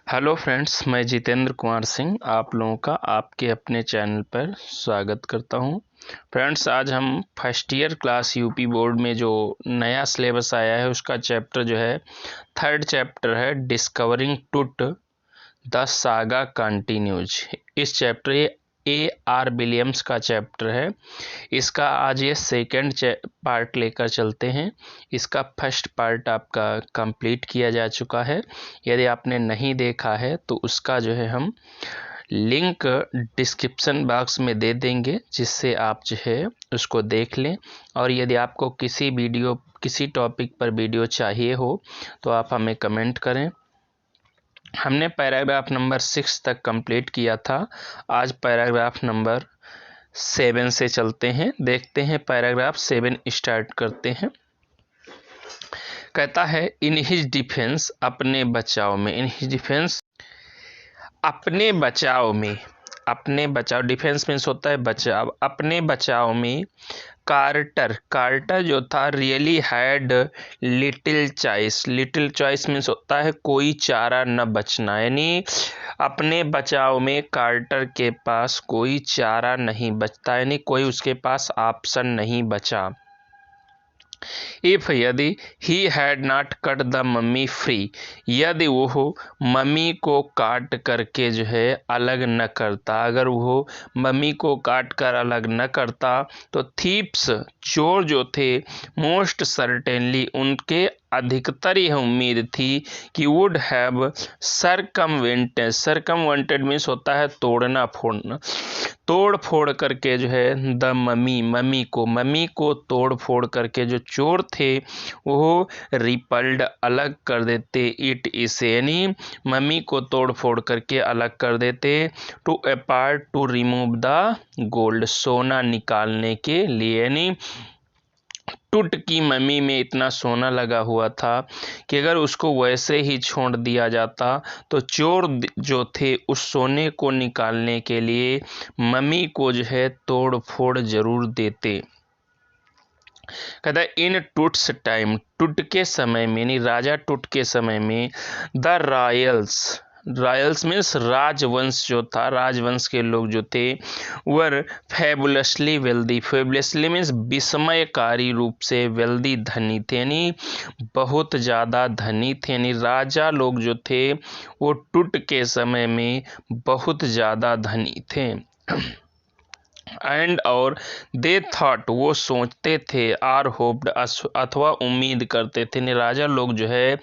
Hello friends, मैं जितेंद्र कुमार सिंह आप लोगों का आपके अपने चैनल पर स्वागत करता हूं। फ्रेंड्स, आज हम first year class UP board में जो नया सिलेबस आया है उसका चैप्टर जो है थर्ड चैप्टर है डिस्कवरिंग टूट द सागा कंटिन्यूज। इस चैप्टर A.R. विलियम्स का चैप्टर है। इसका आज ये सेकंड पार्ट लेकर चलते हैं। इसका फर्स्ट पार्ट आपका कंप्लीट किया जा चुका है। यदि आपने नहीं देखा है तो उसका जो है हम लिंक डिस्क्रिप्शन बॉक्स में दे देंगे, जिससे आप जो है उसको देख लें। और यदि आपको किसी टॉपिक पर वीडियो चाहिए हो तो आप हमें कमेंट करें। हमने पैराग्राफ नंबर 6 तक कंप्लीट किया था। आज पैराग्राफ नंबर 7 से चलते हैं, देखते हैं पैराग्राफ 7 स्टार्ट करते हैं। कहता है इन हिज डिफेंस अपने बचाव में, इन हिज डिफेंस अपने बचाव में, अपने बचाव, डिफेंस मीन्स होता है बचाव, अपने बचाव में कार्टर जो था really had little choice. Little choice means होता है कोई चारा न बचना, यानी अपने बचाव में कार्टर के पास कोई चारा नहीं बचता, यानी कोई उसके पास ऑप्शन नहीं बचा। इफ यदि he had not cut the mummy free, यदि वो मम्मी को काट करके जो है अलग न करता, अगर वो मम्मी को काट कर अलग न करता तो थीप्स चोर जो थे मोस्ट सर्टेनली उनके अधिकतर यह उम्मीद थी कि वुड हैव सरकमवेंटेड मीन्स होता है तोड़ना फोड़ना, तोड़ फोड़ करके जो है द मम्मी को तोड़ फोड़ करके जो चोर थे वो रिपल्ड अलग कर देते इट इसे, यानी मम्मी को तोड़ फोड़ करके अलग कर देते। To apart to remove the gold, सोना निकालने के लिए, यानी टूट की मम्मी में इतना सोना लगा हुआ था कि अगर उसको वैसे ही छोड़ दिया जाता तो चोर जो थे उस सोने को निकालने के लिए मम्मी को जो है तोड़ फोड़ जरूर देते। कहता है इन टूट्स टाइम, टूट के समय में, यानी राजा टूट के समय में, द रॉयल्स मीन्स राजवंश जो था, राजवंश के लोग जो थे वर फैबुलसली वेल्दी, फैबुलसली मीन्स विस्मयकारी रूप से वेल्दी धनी थे, यानी बहुत ज़्यादा धनी थे, यानी राजा लोग जो थे वो टूट के समय में बहुत ज़्यादा धनी थे। एंड और दे थॉट वो सोचते थे, आर होप्ड अथवा उम्मीद करते थे, राजा लोग जो है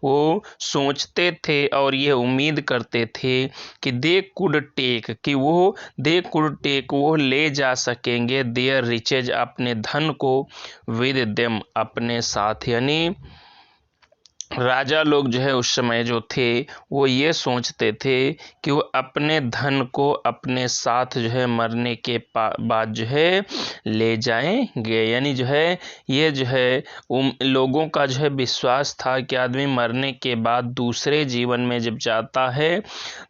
वो सोचते थे और ये उम्मीद करते थे कि दे कुड टेक वो ले जा सकेंगे देयर रिचेज अपने धन को विद देम अपने साथ, यानी राजा लोग जो है उस समय जो थे वो ये सोचते थे कि वो अपने धन को अपने साथ जो है मरने के बाद जो है ले जाएंगे, यानी जो है ये जो है लोगों का जो है विश्वास था कि आदमी मरने के बाद दूसरे जीवन में जब जाता है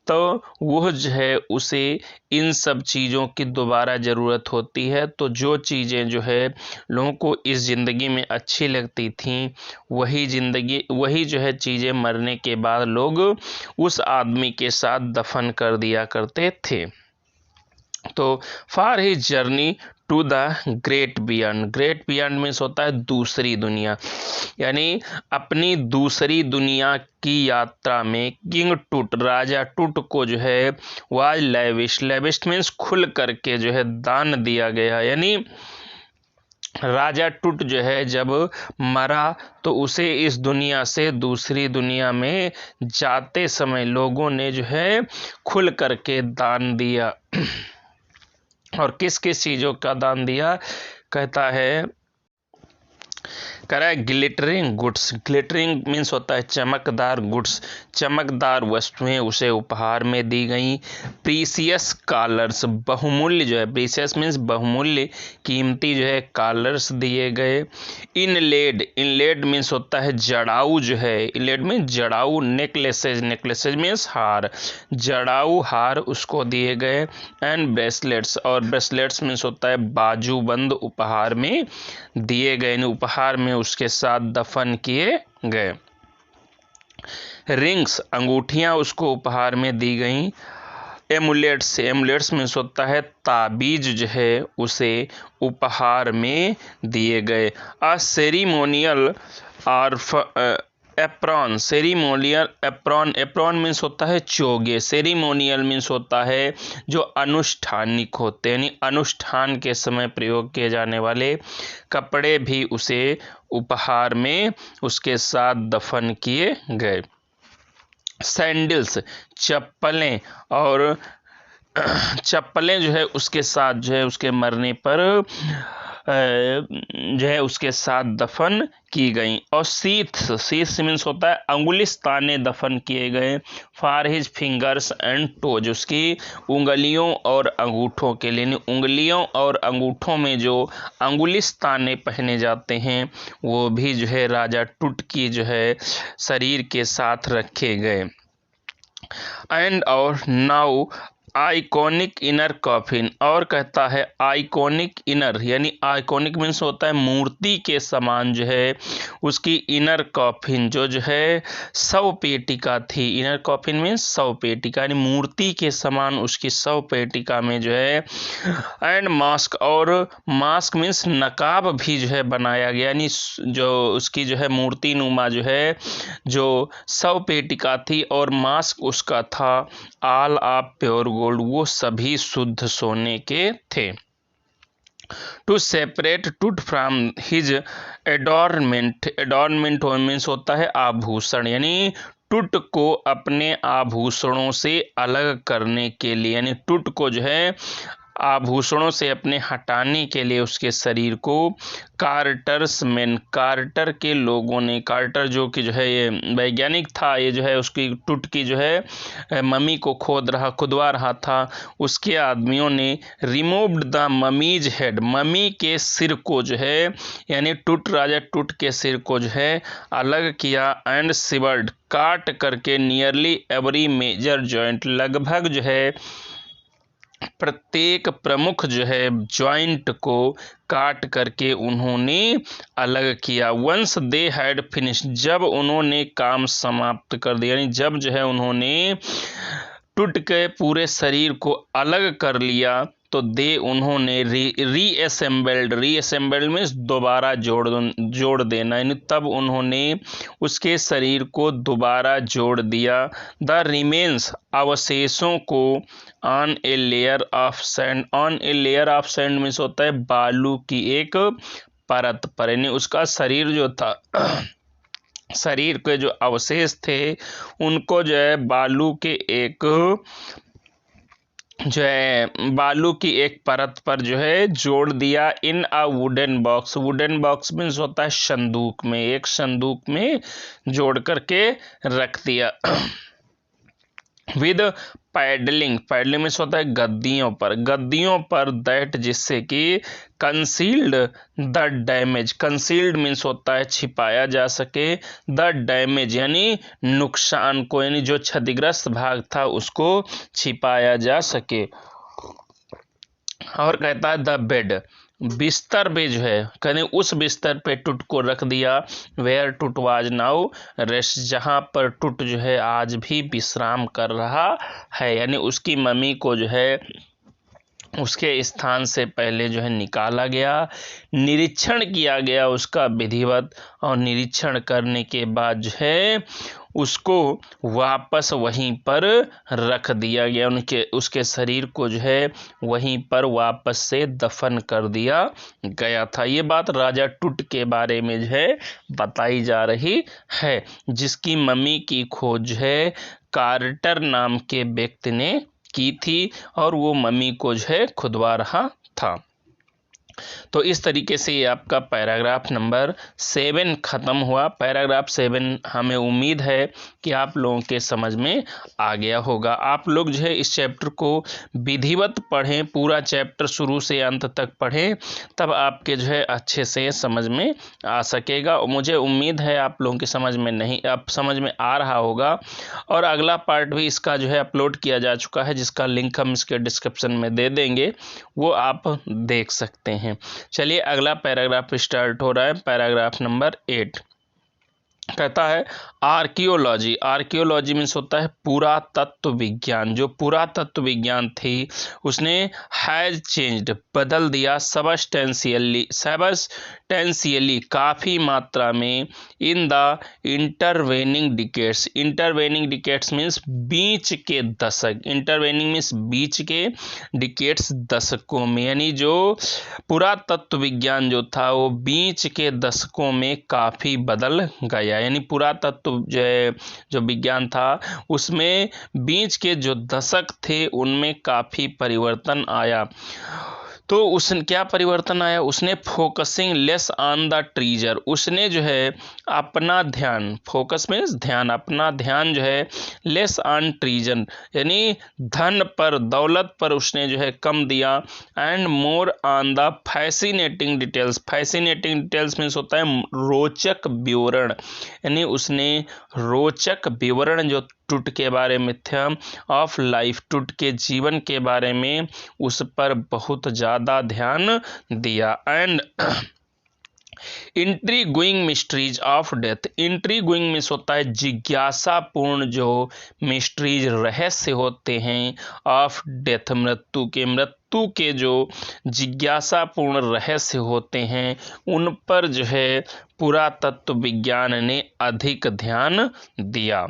तो वह जो है उसे इन सब चीज़ों की दोबारा ज़रूरत होती है। तो जो चीज़ें जो है लोगों को इस ज़िंदगी में अच्छी लगती थीं वही जो है चीज़ें मरने के बाद लोग उस आदमी के साथ दफन कर दिया करते थे। तो for his journey to the great beyond means होता है दूसरी दुनिया, यानी अपनी दूसरी दुनिया की यात्रा में किंग टूट, राजा टूट को जो है वाज लेविश्ड मीन्स खुल करके जो है दान दिया गया, यानी राजा टूट जो है जब मरा तो उसे इस दुनिया से दूसरी दुनिया में जाते समय लोगों ने जो है खुल करके दान दिया। और किस किस चीज़ों का दान दिया, कहता है करा ग्लिटरिंग गुड्स, ग्लिटरिंग मीन्स होता है चमकदार गुड्स, चमकदार वस्तुएं उसे उपहार में दी गई। प्रीसियस कॉलर्स, बहुमूल्य जो है, प्रीसियस मीन्स बहुमूल्य कीमती जो है कॉलर्स दिए गए। इनलेड मीन्स होता है जड़ाऊ जो है, इनलेड मीन्स जड़ाऊ। नेकलेसेज मीन्स हार, जड़ाऊ हार उसको दिए गए। एंड ब्रेसलेट्स, और ब्रेसलेट्स मीन्स होता है बाजूबंद उपहार में दिए गए, उपहार में उसके साथ दफन किए गए। 'इन लेड' मीन्स होता है जड़ाऊ, 'नेकलेसेज' मीन्स हार, जड़ाऊ हार उसको दिए गए, 'ब्रेसलेट्स' और ब्रेसलेट्स मीन्स होता है बाजूबंद उपहार में दिए गए, उपहार में उसके साथ दफन किए गए। रिंग्स अंगूठियां उसको उपहार में दी गईं। एमुलेट्स मीन्स होता है ताबीज जो है उसे उपहार में दिए गए। A ceremonial apron, ceremonial apron means होता है चोगे, सेरिमोनियल मीन्स होता है जो अनुष्ठानिक होते हैं, यानी अनुष्ठान के समय प्रयोग किए जाने वाले कपड़े भी उसे उपहार में उसके साथ दफन किए गए। सैंडल्स चप्पलें, और चप्पलें जो है उसके साथ जो है उसके मरने पर जो है उसके साथ दफन की गई। और सीथ्स मीन्स होता है अंगुलिस्ताने दफन किए गए। For his fingers and toes, उसकी उंगलियों और अंगूठों के लिए, उंगलियों और अंगूठों में जो अंगुलिस्ताने पहने जाते हैं वो भी जो है राजा टुट की जो है शरीर के साथ रखे गए। एंड और नाउ आइकॉनिक इनर कॉफिन, और कहता है आइकॉनिक इनर, यानी आइकॉनिक मीन्स होता है मूर्ति के समान जो है उसकी इनर कॉफिन जो है शव पेटिका थी। इनर कॉफिन मीन्स शव पेटिका, यानी मूर्ति के समान उसकी शव पेटिका में जो है। एंड मास्क, और मास्क मीन्स नकाब भी जो है बनाया गया, यानी जो उसकी जो है मूर्ति नुमा जो है जो शव पेटिका थी और मास्क उसका था ऑल ऑफ प्योर गोल्ड, वो सभी शुद्ध सोने के थे। टू सेपरेट टुट फ्रॉम हिज एडॉर्नमेंट, एडॉर्नमेंट मीन्स होता है आभूषण, यानी टुट को अपने आभूषणों से अलग करने के लिए, यानी टुट को जो है आभूषणों से अपने हटाने के लिए उसके शरीर को कार्टर के लोगों ने, कार्टर जो कि जो है ये वैज्ञानिक था, ये जो है उसकी टुट की जो है मम्मी को खुदवा रहा था, उसके आदमियों ने removed the mummies head, mummy के सिर को जो है यानी राजा टुट के सिर को जो है अलग किया। एंड सिवर्ड, काट करके नियरली एवरी मेजर जॉइंट, लगभग जो है प्रत्येक प्रमुख जो है जॉइंट को काट करके उन्होंने अलग किया। वंस दे हैड फिनिश, जब उन्होंने काम समाप्त कर दिया, यानी जब जो है उन्होंने टूट के पूरे शरीर को अलग कर लिया तो उन्होंने रीअसेंबल्ड मीन्स दोबारा जोड़ देना, यानी तब उन्होंने उसके शरीर को दोबारा जोड़ दिया। द रिमेन्स, अवशेषों को on a layer of sand, on a layer of sand means होता है बालू की एक परत पर, यानी उसका शरीर जो था शरीर के जो अवशेष थे उनको जो है बालू की एक परत पर जो है जोड़ दिया। इन अ वुडन बॉक्स मीन्स होता है संदूक में, एक संदूक में जोड़ करके रख दिया। विद पैडलिंग मीन्स होता है गद्दियों पर दैट, जिससे कि concealed the damage, concealed means होता है छिपाया जा सके, द डैमेज यानी नुकसान को, यानी जो क्षतिग्रस्त भाग था उसको छिपाया जा सके। और कहता है द बेड, बिस्तर पे जो है कहने उस बिस्तर पे टुट को रख दिया। वेयर टुट वाज नाउ रेस्ट, जहाँ पर टुट जो है आज भी विश्राम कर रहा है, यानी उसकी मम्मी को जो है उसके स्थान से पहले जो है निकाला गया, निरीक्षण किया गया उसका विधिवत, और निरीक्षण करने के बाद जो है उसको वापस वहीं पर रख दिया गया, उसके शरीर को जो है वहीं पर वापस से दफन कर दिया गया था। ये बात राजा टुट के बारे में जो है बताई जा रही है, जिसकी मम्मी की खोज है कार्टर नाम के व्यक्ति ने की थी और वो मम्मी को जो है खुदवा रहा था। तो इस तरीके से ये आपका पैराग्राफ नंबर 7 खत्म हुआ। पैराग्राफ 7 हमें उम्मीद है कि आप लोगों के समझ में आ गया होगा। आप लोग जो है इस चैप्टर को विधिवत पढ़ें, पूरा चैप्टर शुरू से अंत तक पढ़ें, तब आपके जो है अच्छे से समझ में आ सकेगा। मुझे उम्मीद है आप लोगों की समझ में आ रहा होगा। और अगला पार्ट भी इसका जो है अपलोड किया जा चुका है, जिसका लिंक हम इसके डिस्क्रिप्शन में दे देंगे, वो आप देख सकते हैं। चलिए अगला पैराग्राफ स्टार्ट हो रहा है, पैराग्राफ नंबर 8। कहता है आर्कियोलॉजी, आर्कियोलॉजी मीन्स होता है पुरातत्व विज्ञान। जो पुरातत्व विज्ञान थी उसने हैज चेंज्ड, बदल दिया, सबस्टेंशियली काफ़ी मात्रा में, in the intervening decades. Intervening decades means बीच के दशक, इंटरवेनिंग मीन्स बीच के, डिकेट्स दशकों में, यानी जो पुरातत्व विज्ञान जो था वो बीच के दशकों में काफ़ी बदल गया। यानी पुरातत्व जो विज्ञान था उसमें बीच के जो दशक थे उनमें काफ़ी परिवर्तन आया। तो उसने क्या परिवर्तन आया, उसने focusing less on the treasure, उसने जो है अपना ध्यान, फोकस मीन्स ध्यान, अपना ध्यान जो है लेस ऑन ट्रीजर यानी धन पर, दौलत पर उसने जो है कम दिया, and more on the fascinating details. Fascinating details means होता है रोचक विवरण, यानी उसने रोचक विवरण जो टूट के बारे में था, ऑफ लाइफ, टूट के जीवन के बारे में, उस पर बहुत ज़्यादा ध्यान दिया। And intriguing mysteries of death, intriguing means होता है जिज्ञासापूर्ण जो मिस्ट्रीज, रहस्य होते हैं, ऑफ डेथ, मृत्यु के जो जिज्ञासापूर्ण रहस्य होते हैं उन पर जो है पुरातत्व विज्ञान ने अधिक ध्यान दिया।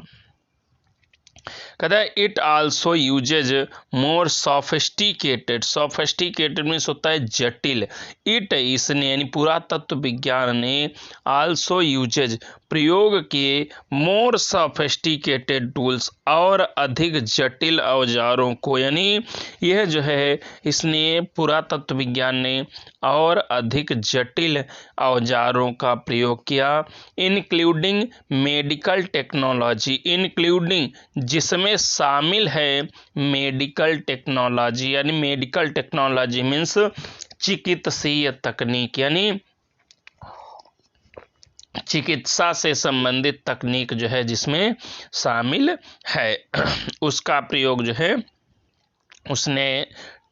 कहता है it also uses more sophisticated, sophisticated means होता है जटिल, इट इसने यानी पुरातत्व विज्ञान ने आल्सो यूजेज प्रयोग किए, मोर सोफिस्टिकेटेड टूल्स और अधिक जटिल औजारों को, यानी यह जो है इसने पुरातत्व विज्ञान ने और अधिक जटिल औजारों का प्रयोग किया, इंक्लूडिंग मेडिकल टेक्नोलॉजी, इंक्लूडिंग जिसमें शामिल है मेडिकल टेक्नोलॉजी, यानी मेडिकल टेक्नोलॉजी मीन्स चिकित्सीय तकनीक, यानी चिकित्सा से संबंधित तकनीक जो है जिसमें शामिल है, उसका प्रयोग जो है उसने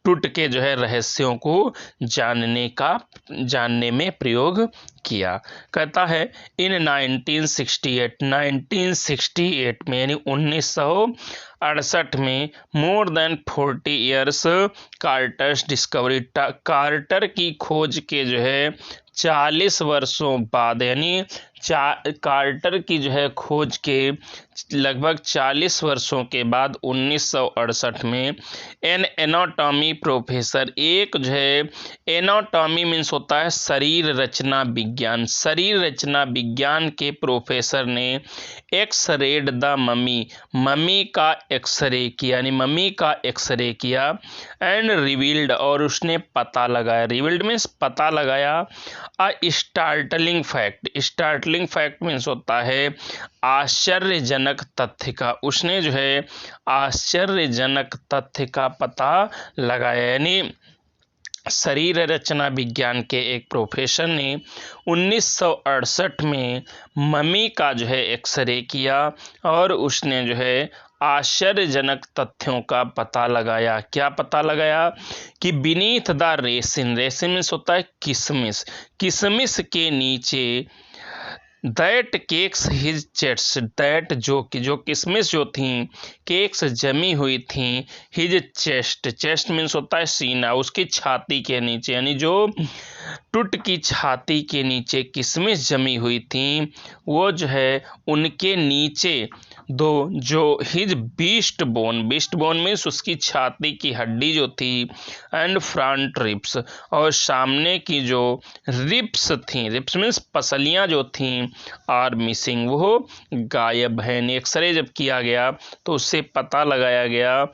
टूट के जो है रहस्यों को जानने में प्रयोग किया। कहता है इन 1968 में, यानी 1968 में, more than 40 years कार्टर्स discovery, quarter की खोज के जो है 40 वर्षों बाद, यानी कार्टर की जो है खोज के लगभग 40 वर्षों के बाद 1968 में एन एनाटॉमी प्रोफेसर, एक जो है एनाटॉमी मीन्स होता है शरीर रचना विज्ञान, शरीर रचना विज्ञान के प्रोफेसर ने x read the mummy, mummy का एक्सरे किया, यानी ममी का एक्सरे किया, एंड रिवील्ड और उसने पता लगाया, रिवील्ड मीन्स पता लगाया, a startling fact, startling fact means होता है आश्चर्यजनक तथ्य का, उसने जो है आश्चर्यजनक तथ्य का पता लगाया। यानी शरीर रचना विज्ञान के एक प्रोफेसर ने 1968 में मम्मी का जो है एक्सरे किया और उसने जो है आश्चर्यजनक तथ्यों का पता लगाया। क्या पता लगाया कि beneath the raisin, raisin means होता है किशमिश, किशमिश के नीचे, that cakes his chest, that जो किशमिश जो थी केक्स जमी हुई थी, हिज चेस्ट, चेस्ट मीन्स होता है सीना, उसकी छाती के नीचे, यानी जो टुट की छाती के नीचे किशमिश जमी हुई थी वो जो है उनके नीचे दो जो his beast bone, beast bone means उसकी छाती की हड्डी जो थी, एंड फ्रंट रिब्स और सामने की जो रिब्स थी, रिब्स मीन्स पसलियां जो थी, आर मिसिंग, वो गायब है। एक्सरे जब किया गया तो उससे पता लगाया गया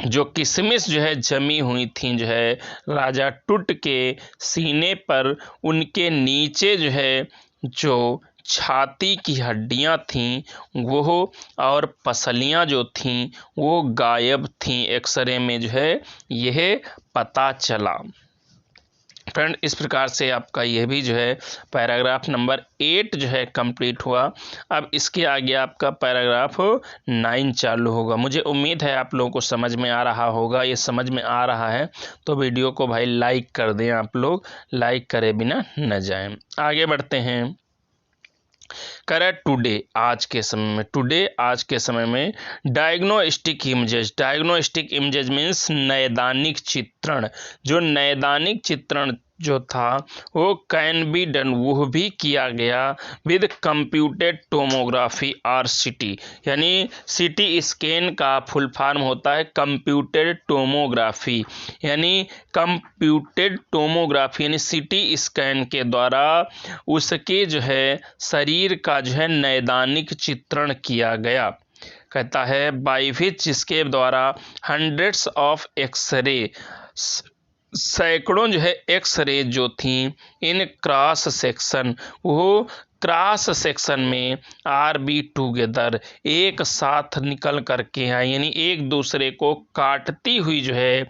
जो किशमिश जो है जमी हुई थी जो है राजा टुट के सीने पर, उनके नीचे जो है जो छाती की हड्डियां थीं वो और पसलियां जो थीं वो गायब थीं। एक्सरे में जो है यह पता चला। फ्रेंड, इस प्रकार से आपका यह भी जो है पैराग्राफ नंबर 8 जो है कंप्लीट हुआ। अब इसके आगे आपका पैराग्राफ 9 चालू होगा। मुझे उम्मीद है आप लोगों को समझ में आ रहा होगा। ये समझ में आ रहा है तो वीडियो को भाई लाइक कर दें, आप लोग लाइक करे बिना न जाएं। आगे बढ़ते हैं। करें टुडे आज के समय में, टुडे आज के समय में डायग्नोस्टिक इमेजेस मीन्स नैदानिक चित्रण, जो नैदानिक चित्रण जो था वो कैन बी डन, वो भी किया गया विद कंप्यूटेड टोमोग्राफी और सीटी, यानी सीटी स्कैन का फुल फॉर्म होता है कंप्यूटेड टोमोग्राफी, यानी कंप्यूटेड टोमोग्राफी यानी सीटी स्कैन के द्वारा उसके जो है शरीर का जो है नैदानिक चित्रण किया गया। कहता है बाई विच, जिसके द्वारा हंड्रेड्स ऑफ एक्सरे, सैकड़ों जो है एक्सरे जो थी इन क्रॉस सेक्शन, वो क्रॉस सेक्शन में आर बी टूगेदर, एक साथ निकल करके आई, यानी एक दूसरे को काटती हुई जो है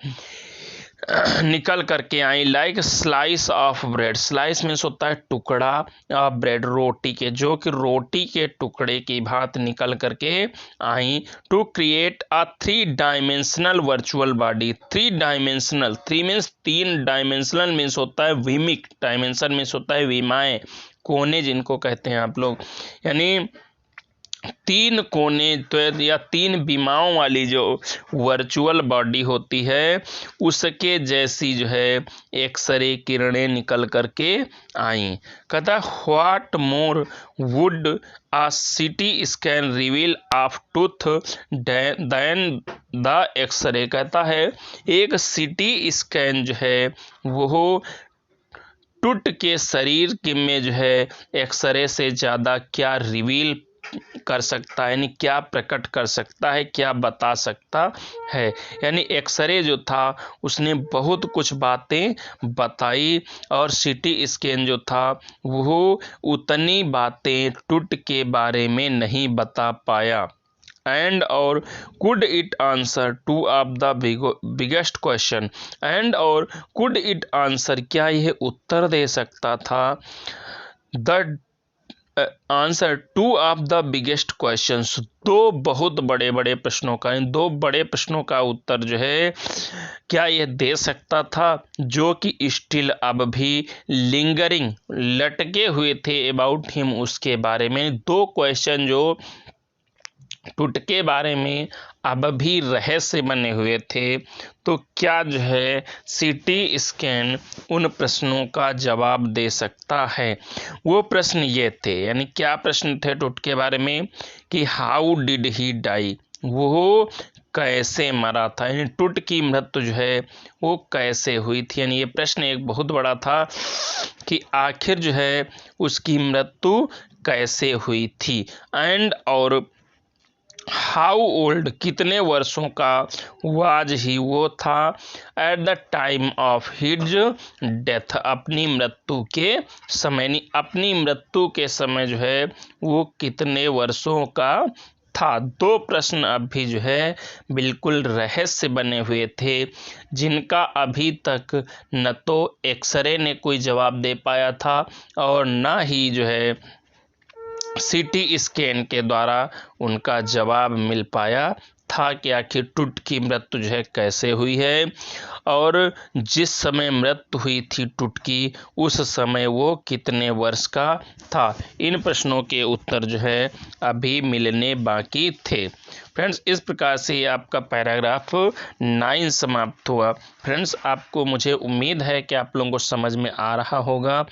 निकल करके आई, like slice of bread, slice means होता है टुकड़ा ऑफ ब्रेड, रोटी के, जो कि रोटी के टुकड़े की भांति निकल करके आई, to create a 3 dimensional virtual body, 3 dimensional, 3 means 3 dimensional means होता है विमिक, डायमेंशन मीन्स होता है विमाएं, कोने जिनको कहते हैं आप लोग, यानी 3 कोने तो या 3 विमाओं वाली जो वर्चुअल बॉडी होती है उसके जैसी जो है एक्सरे किरणें निकल करके आई। कहता what more would a CT scan reveal of tooth than the X ray, कहता है एक सीटी स्कैन जो है वो टूट के शरीर के में जो है एक्सरे से ज़्यादा क्या रिवील कर सकता है, यानी क्या प्रकट कर सकता है, क्या बता सकता है, यानी एक्सरे जो था उसने बहुत कुछ बातें बताई और सीटी स्कैन जो था वो उतनी बातें टूट के बारे में नहीं बता पाया। एंड और could it answer two of the biggest question, and और कुड इट आंसर, क्या यह उत्तर दे सकता था, the answer two of the biggest questions, 2 बहुत बड़े बड़े प्रश्नों का, इन 2 बड़े प्रश्नों का उत्तर जो है क्या यह दे सकता था, जो कि स्टिल अब भी लिंगरिंग लटके हुए थे अबाउट हिम, उसके बारे में 2 क्वेश्चन जो टूट के बारे में अब भी रहस्य बने हुए थे, तो क्या जो है सीटी स्कैन उन प्रश्नों का जवाब दे सकता है। वो प्रश्न ये थे, यानी क्या प्रश्न थे टूट के बारे में कि हाउ डिड ही डाई, वो कैसे मरा था, यानी टूट की मृत्यु जो है वो कैसे हुई थी, यानी ये प्रश्न एक बहुत बड़ा था कि आखिर जो है उसकी मृत्यु कैसे हुई थी। एंड और हाउ ओल्ड, कितने वर्षों का वाज ही, वो था at the time of his death, अपनी मृत्यु के समय, अपनी मृत्यु के समय जो है वो कितने वर्षों का था। 2 प्रश्न अभी जो है बिल्कुल रहस्य बने हुए थे, जिनका अभी तक न तो एक्सरे ने कोई जवाब दे पाया था और न ही जो है सीटी स्कैन के द्वारा उनका जवाब मिल पाया था कि आखिर टूट की मृत्यु जो है कैसे हुई है, और जिस समय मृत्यु हुई थी टूट की उस समय वो कितने वर्ष का था। इन प्रश्नों के उत्तर जो है अभी मिलने बाकी थे। फ्रेंड्स, इस प्रकार से आपका पैराग्राफ 9 समाप्त हुआ। फ्रेंड्स, आपको मुझे उम्मीद है कि आप लोगों को समझ में आ रहा होगा,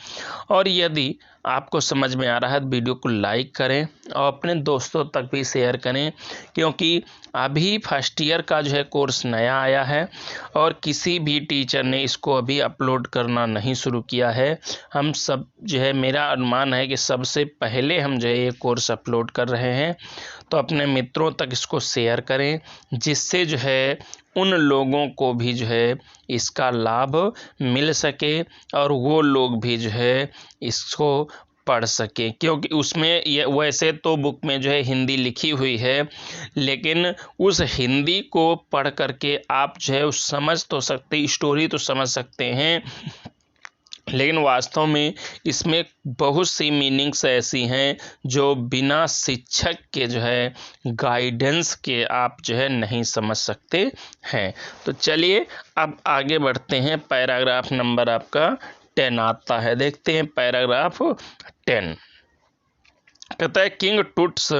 और यदि आपको समझ में आ रहा है तो वीडियो को लाइक करें और अपने दोस्तों तक भी शेयर करें, क्योंकि अभी फर्स्ट ईयर का जो है कोर्स नया आया है और किसी भी टीचर ने इसको अभी अपलोड करना नहीं शुरू किया है। हम सब जो है, मेरा अनुमान है कि सबसे पहले हम जो है ये कोर्स अपलोड कर रहे हैं, तो अपने मित्रों तक इसको शेयर करें, जिससे जो है उन लोगों को भी जो है इसका लाभ मिल सके और वो लोग भी जो है इसको पढ़ सके, क्योंकि उसमें ये वैसे तो बुक में जो है हिंदी लिखी हुई है, लेकिन उस हिंदी को पढ़ करके आप जो है उस समझ तो सकते, स्टोरी तो समझ सकते हैं, लेकिन वास्तव में इसमें बहुत सी मीनिंग्स ऐसी हैं जो बिना शिक्षक के जो है गाइडेंस के आप जो है नहीं समझ सकते हैं। तो चलिए अब आगे बढ़ते हैं। पैराग्राफ नंबर आपका 10 आता है, देखते हैं पैराग्राफ 10। कहता है king Tut's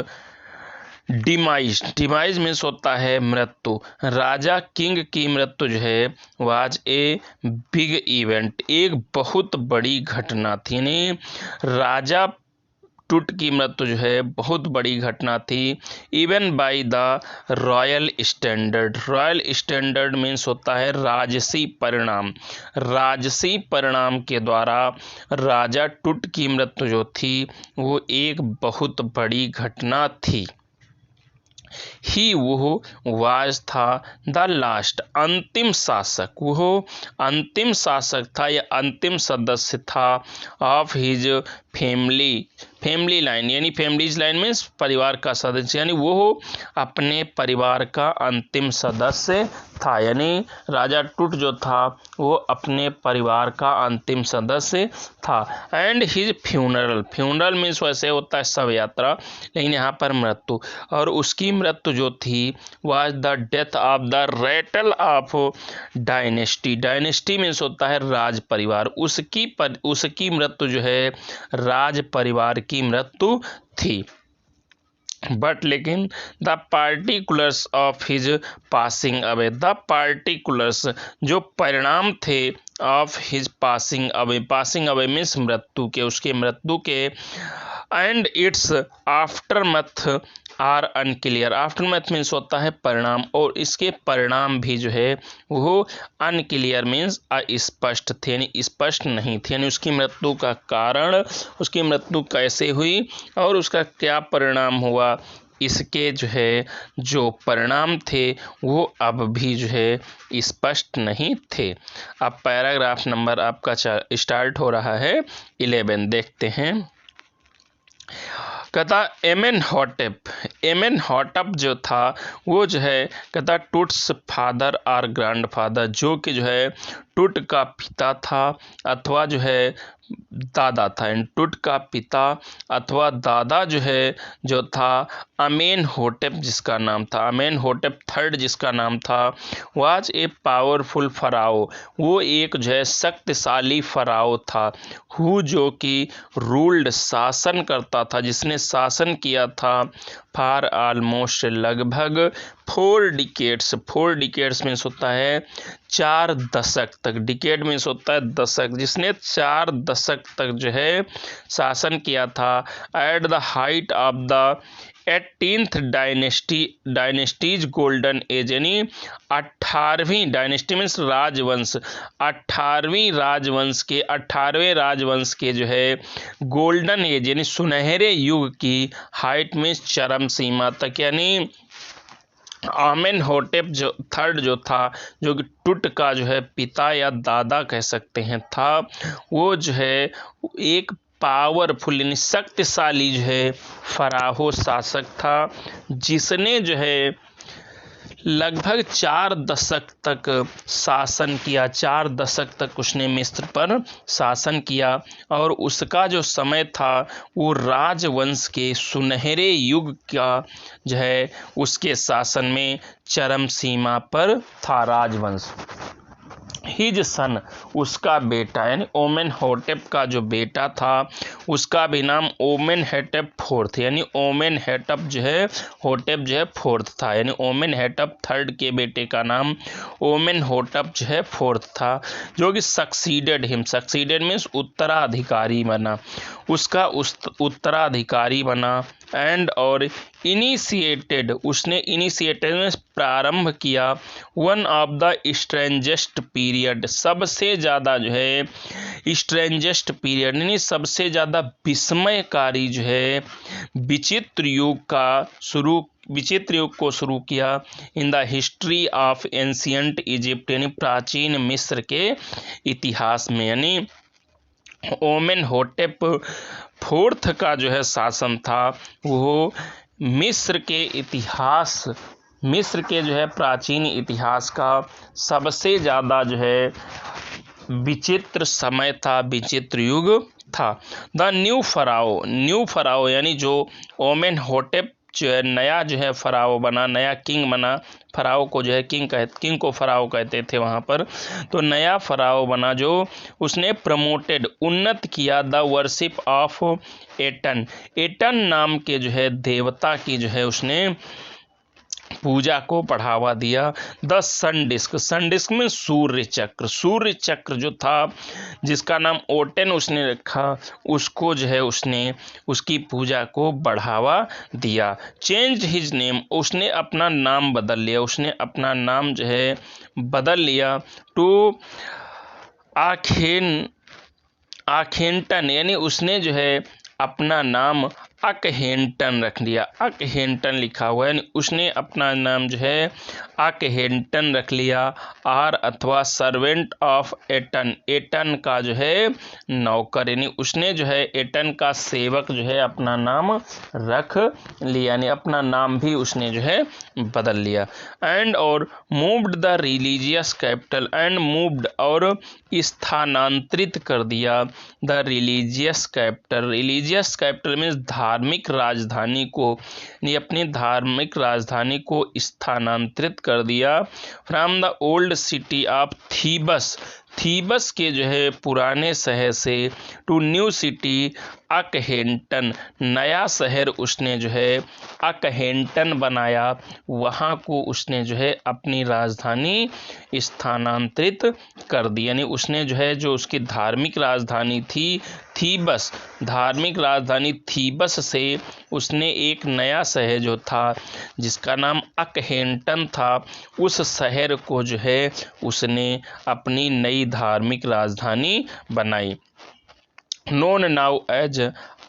demise, demise means होता है मृत्यु। राजा किंग की मृत्यु जो है वाज ए बिग इवेंट, एक बहुत बड़ी घटना थी। यानी राजा टुट की मृत्यु जो है बहुत बड़ी घटना थी। Even by the royal standard, royal standard means होता है राजसी परिणाम, राजसी परिणाम के द्वारा राजा टुट की मृत्यु जो थी वो एक बहुत बड़ी घटना थी। ही वो वाज था द लास्ट, अंतिम शासक, वो अंतिम शासक था या अंतिम सदस्य था of his family, family line यानी फैमिलीज लाइन मीन्स परिवार का सदस्य, यानी वो अपने परिवार का अंतिम सदस्य था। यानी राजा टुट जो था वो अपने परिवार का अंतिम सदस्य था। And his funeral, funeral means वैसे होता है शव यात्रा, लेकिन यहाँ पर मृत्यु, और उसकी मृत्यु जो थी was the death of the Ratle of dynasty, dynasty means होता है राज परिवार, उसकी मृत्यु जो है राज परिवार की मृत्यु थी। बट लेकिन the particulars of his passing away, the particulars जो परिणाम थे of his passing away, passing away means मृत्यु के, उसके मृत्यु के, and its aftermath are unclear, aftermath means होता है परिणाम, और इसके परिणाम भी जो है वो अनक्लियर मीन्स अस्पष्ट थे, यानी स्पष्ट नहीं थे। यानी उसकी मृत्यु का कारण, उसकी मृत्यु कैसे हुई और उसका क्या परिणाम हुआ, इसके जो है जो परिणाम थे वो अब भी जो है स्पष्ट नहीं थे। अब पैराग्राफ नंबर आपका स्टार्ट हो रहा है 11, देखते हैं। कहता एमेनहॉटेप, एमेनहॉटेप जो था वो जो है कहता टुट्स फादर और ग्रैंडफादर, जो कि जो है टुट का पिता था अथवा जो है दादा था। टुट का पिता अथवा दादा जो है जो था अमेनहॉटेप जिसका नाम था, अमेनहॉटेप थर्ड जिसका नाम था, वाज ए पावरफुल फराओ, वो एक जो है शक्तिशाली फराओ था। हु जो कि रूल्ड शासन करता था, जिसने शासन किया था फॉर ऑलमोस्ट लगभग 4 डिकेड्स, 4 डिकेड्स मीन्स होता है 4 दशक तक, डिकेड मीन्स होता है दशक, जिसने 4 दशक तक जो है शासन किया था। At the height of the 18th dynasties golden age, यानी 18वीं डायनेस्टी मीन्स राजवंश, 18वीं राजवंश के 18वें राजवंश के जो है गोल्डन एज यानी सुनहरे युग की हाइट में चरम सीमा तक, यानी आमेनहॉटेप जो थर्ड जो था, जो कि टुट का जो है पिता या दादा कह सकते हैं था, वो जो है एक पावरफुल यानी शक्तिशाली जो है फराहो शासक था, जिसने जो है लगभग 4 दशक तक शासन किया, 4 दशक तक उसने मिस्र पर शासन किया, और उसका जो समय था वो राजवंश के सुनहरे युग का जो है उसके शासन में चरम सीमा पर था राजवंश। हिज सन, उसका बेटा यानी ओमेनहॉटेप का जो बेटा था उसका भी नाम ओमेनहॉटेप फोर्थ, यानी ओमेनहॉटेप जो है होटेप जो है फोर्थ था, यानी ओमेनहॉटेप थर्ड के बेटे का नाम ओमेनहॉटेप जो है फोर्थ था, जो कि सक्सीडेड हिम, सक्सीडेड मीन्स उत्तराधिकारी बना, उसका उत्तराधिकारी बना। एंड और इनिशिएटेड, उसने इनिशिएटेड में प्रारंभ किया one of the strangest period, सबसे ज़्यादा जो है स्ट्रेंजेस्ट पीरियड यानी सबसे ज़्यादा विस्मयकारी जो है विचित्र युग को शुरू किया in the history of ancient Egypt, यानी प्राचीन मिस्र के इतिहास में। यानी ओमेनहॉटेप फोर्थ का जो है शासन था वो मिस्र के इतिहास, मिस्र के जो है प्राचीन इतिहास का सबसे ज़्यादा जो है विचित्र समय था, विचित्र युग था। The new pharaoh, new pharaoh यानी जो ओमेनहॉटेप नया जो है फराओ बना, नया किंग बना। फराओ को जो है किंग को फराओ कहते थे वहाँ पर। तो नया फराओ बना जो उसने प्रमोटेड उन्नत किया the worship of Eton. Eton नाम के जो है देवता की जो है उसने पूजा को बढ़ावा दिया। द सन डिस्क में सूर्य चक्र जो था जिसका नाम ओटेन उसने रखा, उसको जो है उसने उसकी पूजा को बढ़ावा दिया। चेंज हिज नेम, उसने अपना नाम बदल लिया, उसने अपना नाम जो है बदल लिया टू आखेंटन, यानी उसने जो है अपना नाम अकहेंटन रख लिया। अकहेंटन लिखा हुआ है, यानी उसने अपना नाम जो है अकहेंटन रख लिया। आर अथवा सर्वेंट ऑफ एटन, एटन का जो है नौकर, यानी उसने जो है एटन का सेवक जो है अपना नाम रख लिया, यानी अपना नाम भी उसने जो है बदल लिया। एंड और moved the religious capital, and moved और स्थानांतरित कर दिया द रिलीजियस कैपिटल मीन्स धार्मिक राजधानी को, यानी अपनी धार्मिक राजधानी को स्थानांतरित कर दिया। From the old city of Thebes के जो है पुराने शहर से टू न्यू सिटी अकहेंटन, नया शहर उसने जो है अकहेंटन बनाया, वहाँ को उसने जो है अपनी राजधानी स्थानांतरित कर दी। यानी उसने जो है जो उसकी धार्मिक राजधानी थी थीबस, धार्मिक राजधानी थीबस से उसने एक नया शहर जो था जिसका नाम अकहेंटन था, उस शहर को जो है उसने अपनी नई धार्मिक राजधानी बनाई। नोन नाउ एज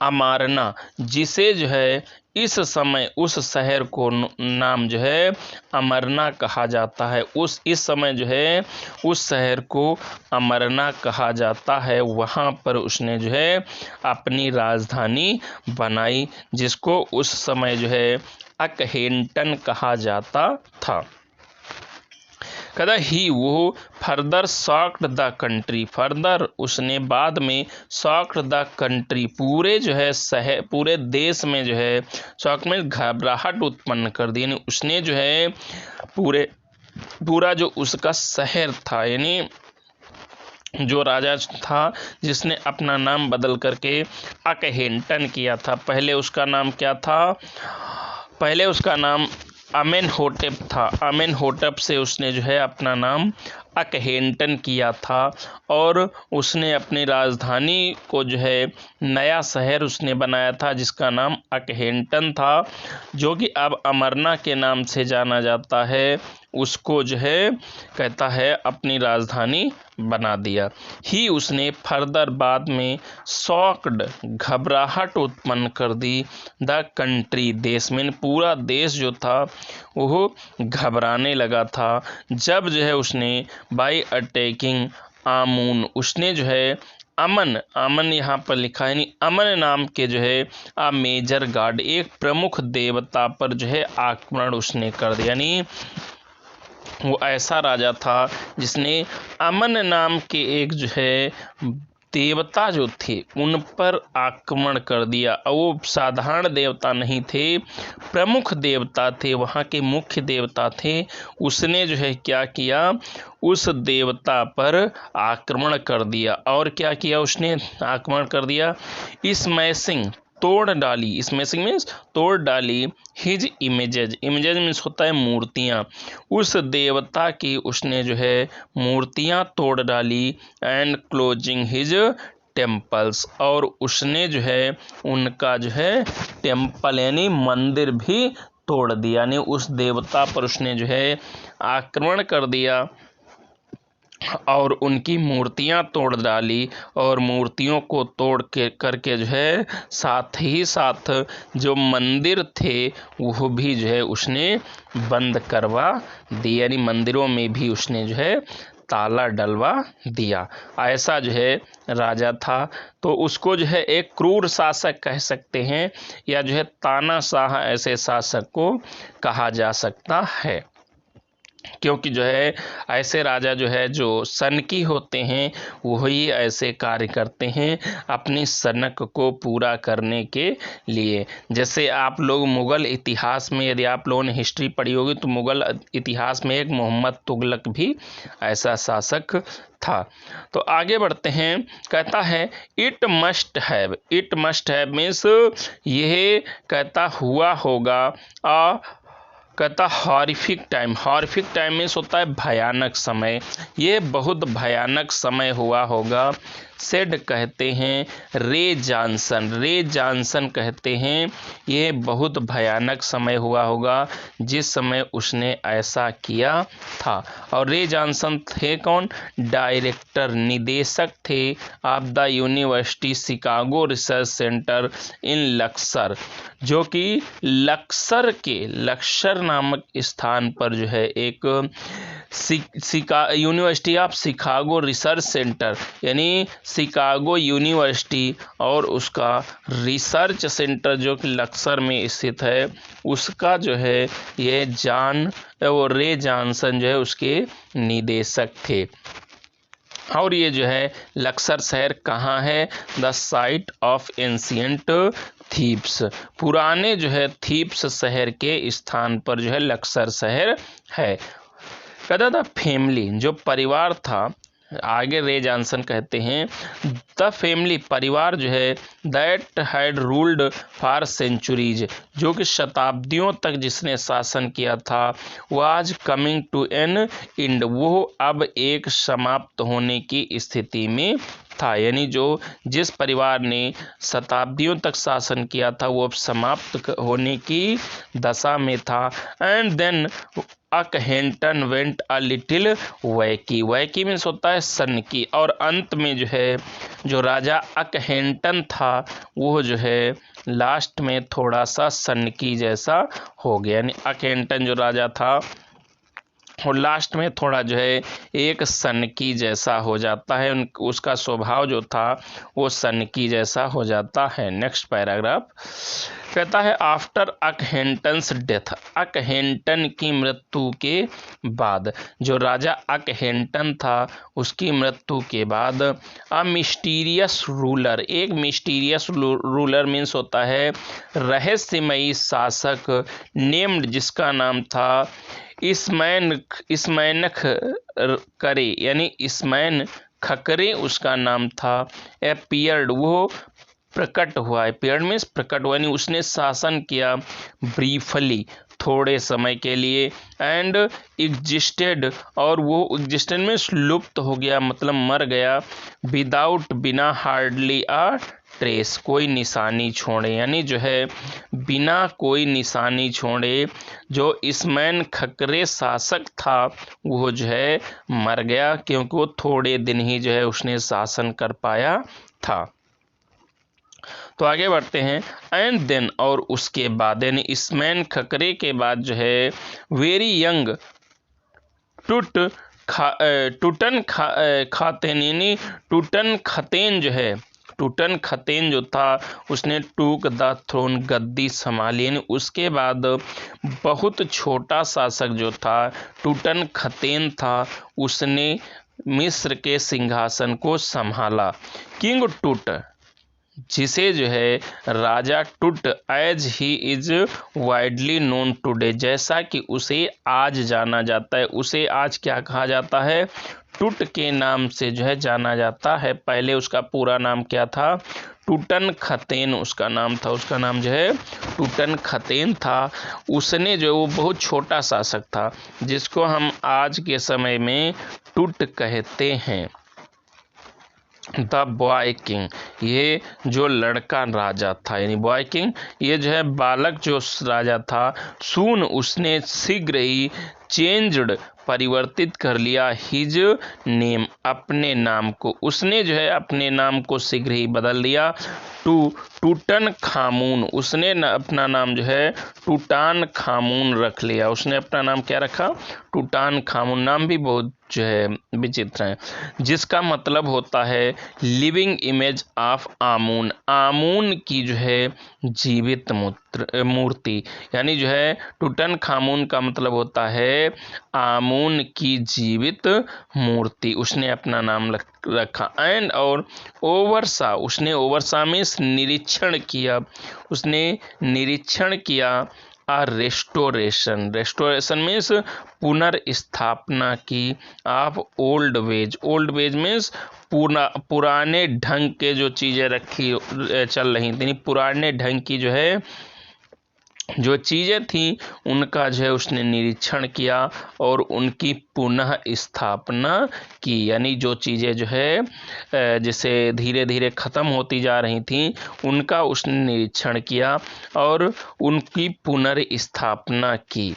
अमारना, जिसे जो है इस समय उस शहर को नाम जो है अमरना कहा जाता है। इस समय जो है उस शहर को अमरना कहा जाता है। वहाँ पर उसने जो है अपनी राजधानी बनाई, जिसको उस समय जो है अकहेंटन कहा जाता था। कहता ही वो further socked the country, further उसने बाद में सॉक्ड द कंट्री, पूरे जो है शहर पूरे देश में जो है शॉक में घबराहट उत्पन्न कर दी, यानी उसने जो है पूरा जो उसका शहर था, यानी जो राजा था जिसने अपना नाम बदल करके अकहेंटन किया था। पहले उसका नाम क्या था? पहले उसका नाम अमेनहोटेप था। अमेनहोटेप से उसने जो है अपना नाम अकहेंटन किया था और उसने अपनी राजधानी को जो है नया शहर उसने बनाया था जिसका नाम अकहेंटन था, जो कि अब अमरना के नाम से जाना जाता है। उसको जो है कहता है अपनी राजधानी बना दिया। ही उसने फर्दर बाद में शॉक्ड घबराहट उत्पन्न कर दी द कंट्री, देश में पूरा देश जो था वो घबराने लगा था। जब जो है उसने बाय अटैकिंग आमून, उसने जो है अमन यहाँ पर लिखा है, यानी अमन नाम के जो है आ मेजर गॉड, एक प्रमुख देवता पर जो है आक्रमण उसने कर दिया। यानी वो ऐसा राजा था जिसने अमन नाम के एक जो है देवता जो थे उन पर आक्रमण कर दिया। और वो साधारण देवता नहीं थे, प्रमुख देवता थे, वहाँ के मुख्य देवता थे। उसने जो है क्या किया, उस देवता पर आक्रमण कर दिया। और क्या किया उसने? आक्रमण कर दिया। स्मैशिंग, तोड़ डाली, स्मैशिंग मीन्स तोड़ डाली, हिज इमेजेज, इमेजेज मीन्स होता है मूर्तियाँ, उस देवता की उसने जो है मूर्तियाँ तोड़ डाली। एंड क्लोजिंग हिज टेम्पल्स, और उसने जो है उनका जो है टेम्पल यानी मंदिर भी तोड़ दिया। यानी उस देवता पर उसने जो है आक्रमण कर दिया और उनकी मूर्तियां तोड़ डाली, और मूर्तियों को तोड़ के करके जो है साथ ही साथ जो मंदिर थे वो भी जो है उसने बंद करवा दिया, यानी मंदिरों में भी उसने जो है ताला डलवा दिया। ऐसा जो है राजा था। तो उसको जो है एक क्रूर शासक कह सकते हैं, या जो है तानाशाह ऐसे शासक को कहा जा सकता है। क्योंकि जो है ऐसे राजा जो है जो सनकी होते हैं वही ऐसे कार्य करते हैं अपनी सनक को पूरा करने के लिए। जैसे आप लोग मुग़ल इतिहास में, यदि आप लोगों ने हिस्ट्री पढ़ी होगी तो मुग़ल इतिहास में एक मोहम्मद तुगलक भी ऐसा शासक था। तो आगे बढ़ते हैं। कहता है इट मस्ट हैव मीन्स यह कहता हुआ होगा। कहता हॉरिफिक टाइम मीन्स होता है भयानक समय, ये बहुत भयानक समय हुआ होगा। सेड कहते हैं रे जॉनसन कहते हैं ये बहुत भयानक समय हुआ होगा जिस समय उसने ऐसा किया था। और रे जॉनसन थे कौन? डायरेक्टर, निदेशक थे of the university Chicago research centre in Luxor, जो कि लक्सर नामक स्थान पर जो है एक university of Chicago research centre यानी शिकागो यूनिवर्सिटी और उसका रिसर्च सेंटर जो कि लक्सर में स्थित है, उसका जो है ये रे जॉनसन जो है उसके निदेशक थे। और ये जो है लक्सर शहर कहाँ है? The site of ancient Thebes, पुराने जो है थीब्स शहर के स्थान पर जो है लक्सर शहर है। कहता था फैमिली, जो परिवार था, आगे रे जॉनसन कहते हैं द फैमिली, परिवार जो है that had ruled for centuries, जो कि शताब्दियों तक जिसने शासन किया था, was coming to an end, वो अब एक समाप्त होने की स्थिति में था। यानी जिस परिवार ने शताब्दियों तक शासन किया था वो अब समाप्त होने की दशा में था। And then Akhenaten went a little wacky means होता है सनकी, और अंत में जो है जो राजा अकहेंटन था वो जो है लास्ट में थोड़ा सा सनकी जैसा हो गया। यानी अकहेंटन जो राजा था और लास्ट में थोड़ा जो है एक सनकी जैसा हो जाता है, उसका स्वभाव जो था वो सनकी जैसा हो जाता है। नेक्स्ट पैराग्राफ कहता है आफ्टर अकहेंटन्स डेथ, अकहेंटन की मृत्यु के बाद, जो राजा अकहेंटन था उसकी मृत्यु के बाद, अ मिस्टीरियस रूलर, एक मिस्टीरियस रूलर मीन्स होता है रहस्यमयी शासक, नेम्ड जिसका नाम था इसमैन खकरे, यानी इसमैन खकरे उसका नाम था। अपीयर्ड, वो प्रकट हुआ, अपीयर्ड मीन्स प्रकट हुआ, यानी उसने शासन किया ब्रीफली, थोड़े समय के लिए, एंड एग्जिस्टेड, और वो एग्जिस्टेड में लुप्त हो गया मतलब मर गया, विदाउट बिना हार्डली अ ट्रेस, कोई निशानी छोड़े, यानी जो है बिना कोई निशानी छोड़े जो इसमैन खकरे शासक था वो जो है मर गया, क्योंकि वो थोड़े दिन ही जो है उसने शासन कर पाया था। तो आगे बढ़ते हैं। एंड देन, और उसके बाद, यानी इसमैन खकरे के बाद जो है वेरी यंग टूटन खतेन जो था उसने टूक द थ्रोन, गद्दी संभाली, यानी उसके बाद बहुत छोटा शासक जो था टूटन खतेन था, उसने मिस्र के सिंहासन को संभाला। किंग टूट, जिसे जो है राजा Tut, as he is widely known today, जैसा कि उसे आज जाना जाता है, उसे आज क्या कहा जाता है? टुट के नाम से जो है जाना जाता है। पहले उसका पूरा नाम क्या था? टूटन खतेन उसका नाम था, उसका नाम जो है टूटन खतेन था। उसने जो वो बहुत छोटा शासक था जिसको हम आज के समय में टुट कहते हैं। द बॉय किंग, ये जो लड़का राजा था, यानी बॉय किंग, ये जो है बालक जो राजा था, सून उसने शीघ्र ही चेंज्ड, परिवर्तित कर लिया, हिज नेम, अपने नाम को, उसने जो है अपने नाम को शीघ्र ही बदल दिया, टू टूटन खामून, उसने अपना नाम जो है टूटान खामून रख लिया। उसने अपना नाम क्या रखा? टूटान खामून। नाम भी बहुत जो है विचित्र है, जिसका मतलब होता है लिविंग इमेज ऑफ आमून, आमून की जो है जीवित मूर्ति। यानी जो है टूटन खामून का मतलब होता है आमून की जीवित मूर्ति। उसने अपना नाम रखा। एंड और ओवरसा, उसने ओवरसा में निरीक्षण किया, उसने निरीक्षण किया। रेस्टोरेशन, रेस्टोरेशन मीन्स पुनर्स्थापना की of old veg, old veg means पुराने ढंग के जो चीज़ें रखी चल रही थी, पुराने ढंग की जो है जो चीज़ें थी उनका जो है उसने निरीक्षण किया और उनकी पुनः स्थापना की। यानी जो चीज़ें जो है जैसे धीरे धीरे ख़त्म होती जा रही थी उनका उसने निरीक्षण किया और उनकी पुनर्स्थापना की।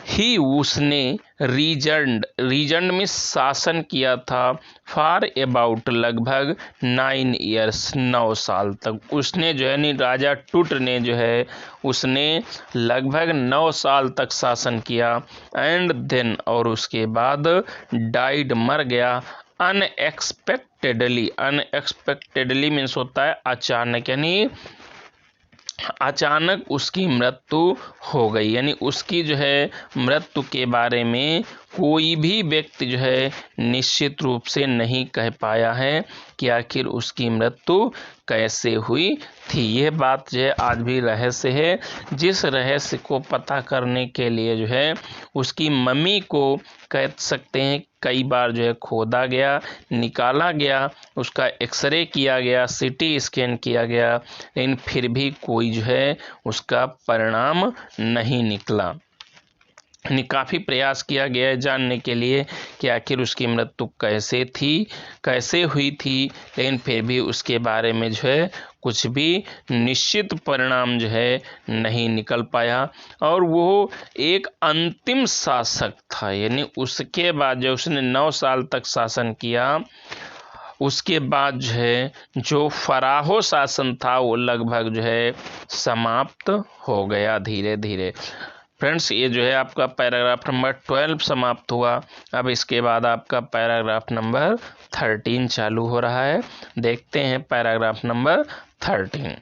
ही, उसने रीजन्ड में शासन किया था फॉर अबाउट लगभग 9 ईयर्स, 9 साल तक। उसने जो है राजा टुट ने जो है उसने लगभग 9 साल तक शासन किया। एंड देन, और उसके बाद डाइड, मर गया। अनएक्सपेक्टेडली, अनएक्सपेक्टेडली मीन्स होता है अचानक, यानी अचानक उसकी मृत्यु हो गई। यानी उसकी जो है मृत्यु के बारे में कोई भी व्यक्ति जो है निश्चित रूप से नहीं कह पाया है कि आखिर उसकी मृत्यु कैसे हुई थी। यह बात जो है आज भी रहस्य है, जिस रहस्य को पता करने के लिए जो है उसकी मम्मी को कह सकते हैं कई बार जो है खोदा गया, निकाला गया, उसका एक्सरे किया गया, सीटी स्कैन किया गया, लेकिन फिर भी कोई जो है उसका परिणाम नहीं निकला। काफ़ी प्रयास किया गया है जानने के लिए कि आखिर उसकी मृत्यु कैसे थी, कैसे हुई थी, लेकिन फिर भी उसके बारे में जो है कुछ भी निश्चित परिणाम जो है नहीं निकल पाया। और वो एक अंतिम शासक था, यानी उसके बाद जो उसने 9 साल तक शासन किया, उसके बाद जो है जो फराहो शासन था वो लगभग जो है समाप्त हो गया धीरे धीरे। फ्रेंड्स, ये जो है आपका पैराग्राफ नंबर 12 समाप्त हुआ। अब इसके बाद आपका पैराग्राफ नंबर 13 चालू हो रहा है। देखते हैं पैराग्राफ नंबर 13।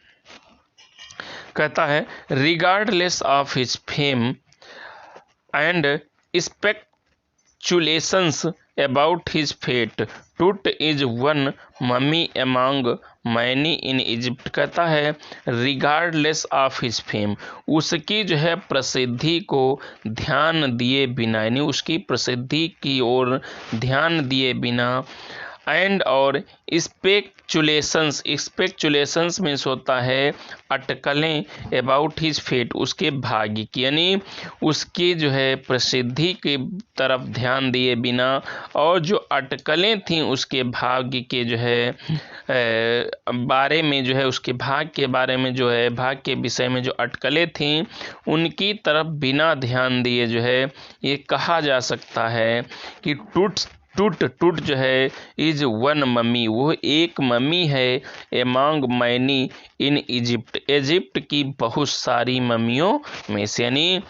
कहता है, regardless of his fame and speculations about his fate, Tut is one mummy among many in Egypt. कहता है रिगार्डलेस ऑफ हिज फेम, उसकी जो है प्रसिद्धि को ध्यान दिए बिना, यानी उसकी प्रसिद्धि की ओर ध्यान दिए बिना। एंड और स्पेक्युलेशंस, स्पेक्युलेशंस मीन्स होता है अटकलें, अबाउट हिज फेट, उसके भाग्य की, यानी उसकी जो है प्रसिद्धि की तरफ ध्यान दिए बिना और जो अटकलें थीं उसके भाग्य के जो है बारे में जो है उसके भाग्य के बारे में जो है भाग्य के विषय में जो अटकलें थीं उनकी तरफ बिना ध्यान दिए जो है ये कहा जा सकता है कि टूट जो है इज वन मम्मी, वो एक मम्मी है among many in Egypt, Egypt की बहुत सारी मम्मियों में से, यानी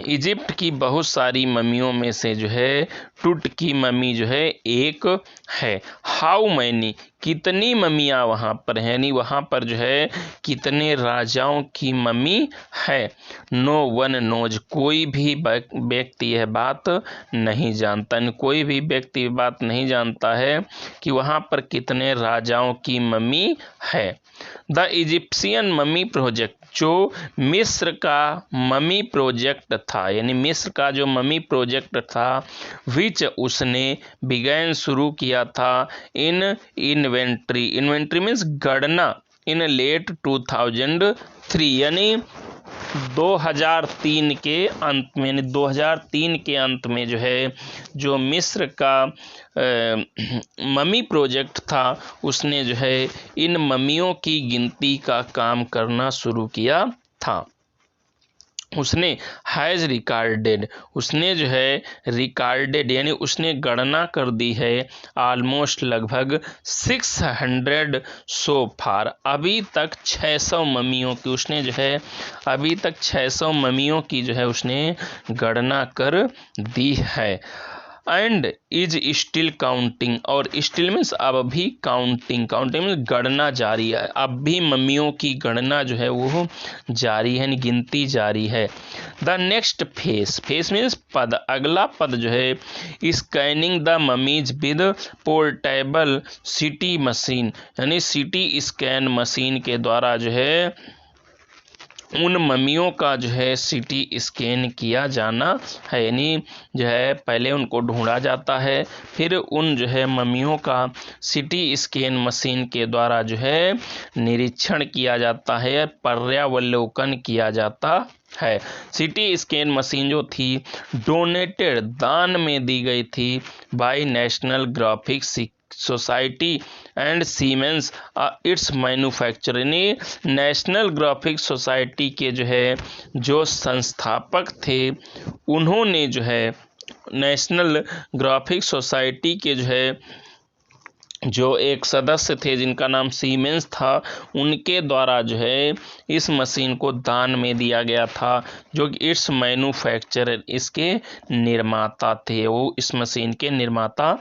इजिप्ट की बहुत सारी मम्मियों में से जो है टूट की मम्मी जो है एक है। हाउ मैनी, कितनी मम्मियाँ वहाँ पर हैं, यानी वहाँ पर जो है कितने राजाओं की मम्मी है। नो वन नोज, कोई भी व्यक्ति यह बात नहीं जानता, कोई भी व्यक्ति बात नहीं जानता है कि वहाँ पर कितने राजाओं की मम्मी है। द इजिप्शियन मम्मी प्रोजेक्ट, जो मिस्र का मम्मी प्रोजेक्ट था, यानी मिस्र का जो मम्मी प्रोजेक्ट था, विच उसने बिगैन शुरू किया था इन इन्वेंट्री, इन्वेंट्री मीन्स गणना, इन लेट 2003, यानी 2003 के अंत में, यानी 2003 के अंत में जो है जो मिस्र का मम्मी प्रोजेक्ट था उसने जो है इन मम्मियों की गिनती का काम करना शुरू किया था। उसने हैज़ रिकॉर्डेड, उसने जो है रिकॉर्डेड यानी उसने गणना कर दी है ऑलमोस्ट लगभग 600 सो फार, अभी तक 600 मम्मियों की उसने जो है अभी तक 600 मम्मियों की जो है उसने गणना कर दी है। एंड इज स्टिल काउंटिंग, और स्टिल मीन्स अब भी काउंटिंग, काउंटिंग मीन्स गणना जारी है, अब भी मम्मियों की गणना जो है वो जारी है, गिनती जारी है। The next face, face means पद, अगला पद जो है scanning the mummies with portable CT machine, यानी सीटी स्कैन मशीन के द्वारा जो है उन मम्मियों का जो है सीटी स्कैन किया जाना है, यानी जो है पहले उनको ढूंढा जाता है, फिर उन जो है मम्मियों का सीटी स्कैन मशीन के द्वारा जो है निरीक्षण किया जाता है, पर्यावलोकन किया जाता है। सीटी स्कैन मशीन जो थी डोनेटेड, दान में दी गई थी by National Graphics Society and Siemens its manufacture, यानी नेशनल ग्राफिक्स सोसाइटी के जो है जो संस्थापक थे उन्होंने जो है नेशनल ग्राफिक्स सोसाइटी के जो है जो एक सदस्य थे जिनका नाम सीमेंस था, उनके द्वारा जो है इस मशीन को दान में दिया गया था, जो कि इट्स मैन्युफैक्चरर, इसके निर्माता थे, वो इस मशीन के निर्माता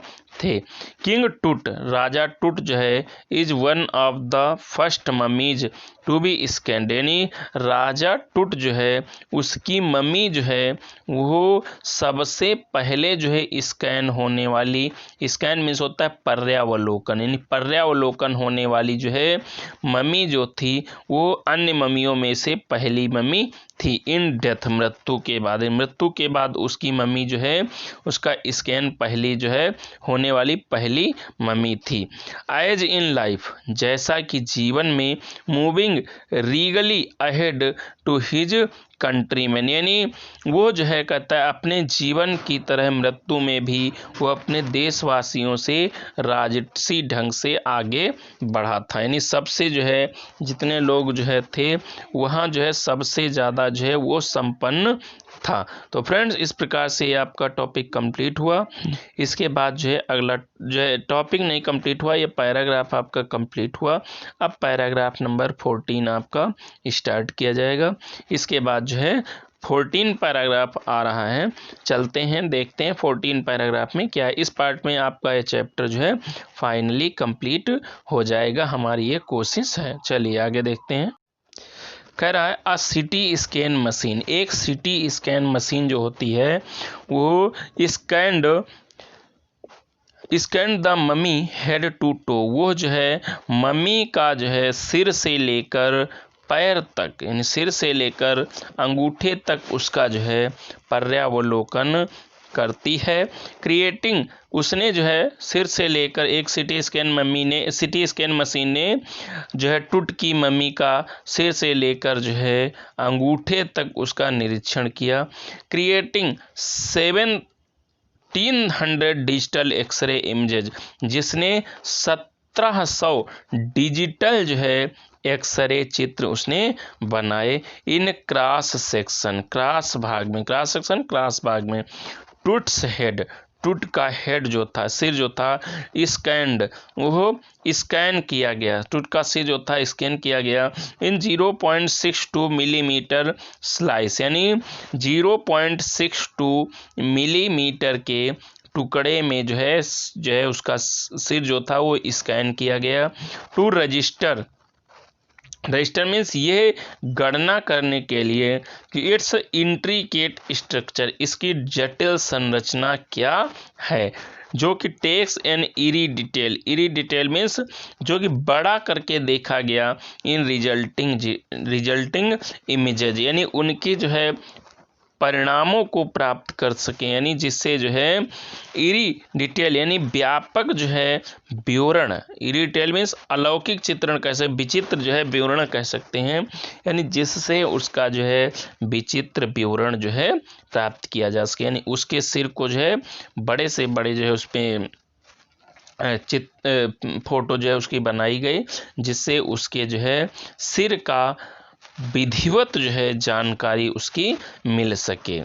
थे। किंग टूट, राजा टूट जो है is one of the first mummies to be scanned, यानी राजा टूट जो है उसकी मम्मी जो है वो सबसे पहले जो है स्कैन होने वाली, स्कैन मीन्स होता है पर्यावलोकन, यानी पर्यावलोकन होने वाली जो है मम्मी जो थी वो अन्य मम्मियों में से पहली मम्मी थी। इन डेथ, मृत्यु के बाद उसकी मम्मी जो है उसका स्कैन पहली जो है होने वाली पहली मम्मी थी। एज इन लाइफ, जैसा कि जीवन में, moving regally ahead to his countryman, यानी वो जो है कहता है अपने जीवन की तरह मृत्यु में भी वो अपने देशवासियों से राजसी ढंग से आगे बढ़ा था, यानी सबसे जो है जितने लोग जो है थे वहाँ जो है सबसे ज़्यादा जो है वो संपन्न था। तो फ्रेंड्स इस प्रकार से आपका टॉपिक कंप्लीट हुआ। इसके बाद जो है अगला जो है टॉपिक नहीं कंप्लीट हुआ, ये पैराग्राफ आपका कंप्लीट हुआ। अब पैराग्राफ नंबर 14 आपका स्टार्ट किया जाएगा। इसके बाद जो है 14 पैराग्राफ आ रहा है, चलते हैं देखते हैं 14 पैराग्राफ में क्या है। इस पार्ट में आपका ये चैप्टर जो है फाइनली कंप्लीट हो जाएगा, हमारी ये कोशिश है। चलिए आगे देखते हैं। कह रहा है अ सीटी स्कैन मशीन, एक सीटी स्कैन मशीन जो होती है वो scan the mummy head to toe, वो जो है मम्मी का जो है सिर से लेकर पैर तक, यानी सिर से लेकर अंगूठे तक उसका जो है पर्यावलोकन करती है। क्रिएटिंग, उसने जो है सिर से लेकर एक सीटी स्कैन मशीन ने जो है टूट की मम्मी का सिर से लेकर जो है अंगूठे तक उसका निरीक्षण किया। क्रिएटिंग 1700 डिजिटल एक्सरे इमेजेज, जिसने 1700 डिजिटल जो है एक्सरे चित्र उसने बनाए। इन क्रॉस सेक्शन, क्रॉस भाग में टूट्स हेड, टूट का हेड जो था, सिर जो था स्कैंड, वो स्कैन किया गया, टूट का सिर जो था स्कैन किया गया इन 0.62 मिलीमीटर स्लाइस, यानी 0.62 मिलीमीटर के टुकड़े में जो है उसका सिर जो था वो स्कैन किया गया। टू रजिस्टर मीन्स ये गणना करने के लिए कि इट्स इंट्रिकेट स्ट्रक्चर, इसकी जटिल संरचना क्या है, जो कि takes N eri detail means जो कि बड़ा करके देखा गया इन रिजल्टिंग इमेजेज, यानी उनकी जो है परिणामों को प्राप्त कर सकें, यानी जिससे जो है इरी डिटेल यानी व्यापक जो है विवरण, इरी डिटेल मीन्स अलौकिक चित्रण कैसे, विचित्र जो है विवरण कह सकते हैं, यानी जिससे उसका जो है विचित्र विवरण जो है प्राप्त किया जा सके, यानी उसके सिर को जो है बड़े से बड़े जो है उस पर फोटो जो है उसकी बनाई गई, जिससे उसके जो है सिर का विधिवत जो है जानकारी उसकी मिल सके।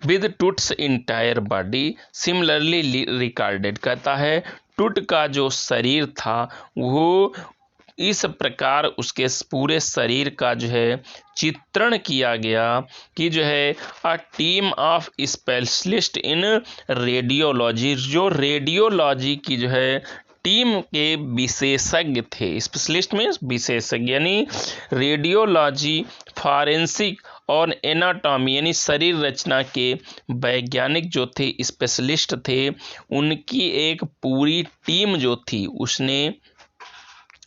With Toots entire body similarly recorded, कहता है टूट का जो शरीर था वो इस प्रकार उसके पूरे शरीर का जो है चित्रण किया गया कि जो है a team of specialist in radiology, जो रेडियोलॉजी की जो है टीम के विशेषज्ञ थे, स्पेशलिस्ट में विशेषज्ञ यानी रेडियोलॉजी, फॉरेंसिक और एनाटॉमी यानी शरीर रचना के वैज्ञानिक जो थे, स्पेशलिस्ट थे, उनकी एक पूरी टीम जो थी उसने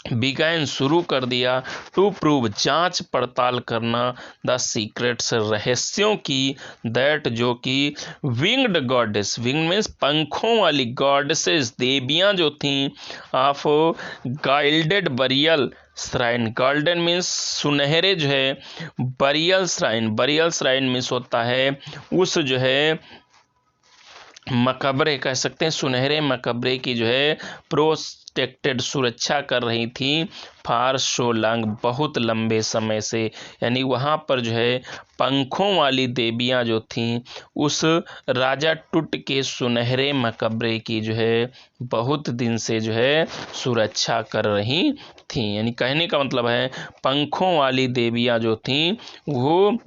बिगैन शुरू कर दिया टू प्रूव जांच पड़ताल करना द सीक्रेट्स रहस्यों की, दैट जो कि विंग्ड गॉडेस, विंग मीन्स पंखों वाली, गॉडेसेस देवियां जो थीं, of gilded burial shrine, golden means सुनहरे जो है, burial shrine, burial shrine means होता है उस जो है मकबरे, कह सकते हैं सुनहरे मकबरे की जो है प्रोटेक्टेड, सुरक्षा कर रही थी, फार सो लॉन्ग, बहुत लंबे समय से, यानी वहाँ पर जो है पंखों वाली देवियाँ जो थीं उस राजा टुट के सुनहरे मकबरे की जो है बहुत दिन से जो है सुरक्षा कर रही थीं। यानी कहने का मतलब है पंखों वाली देवियाँ जो थीं वो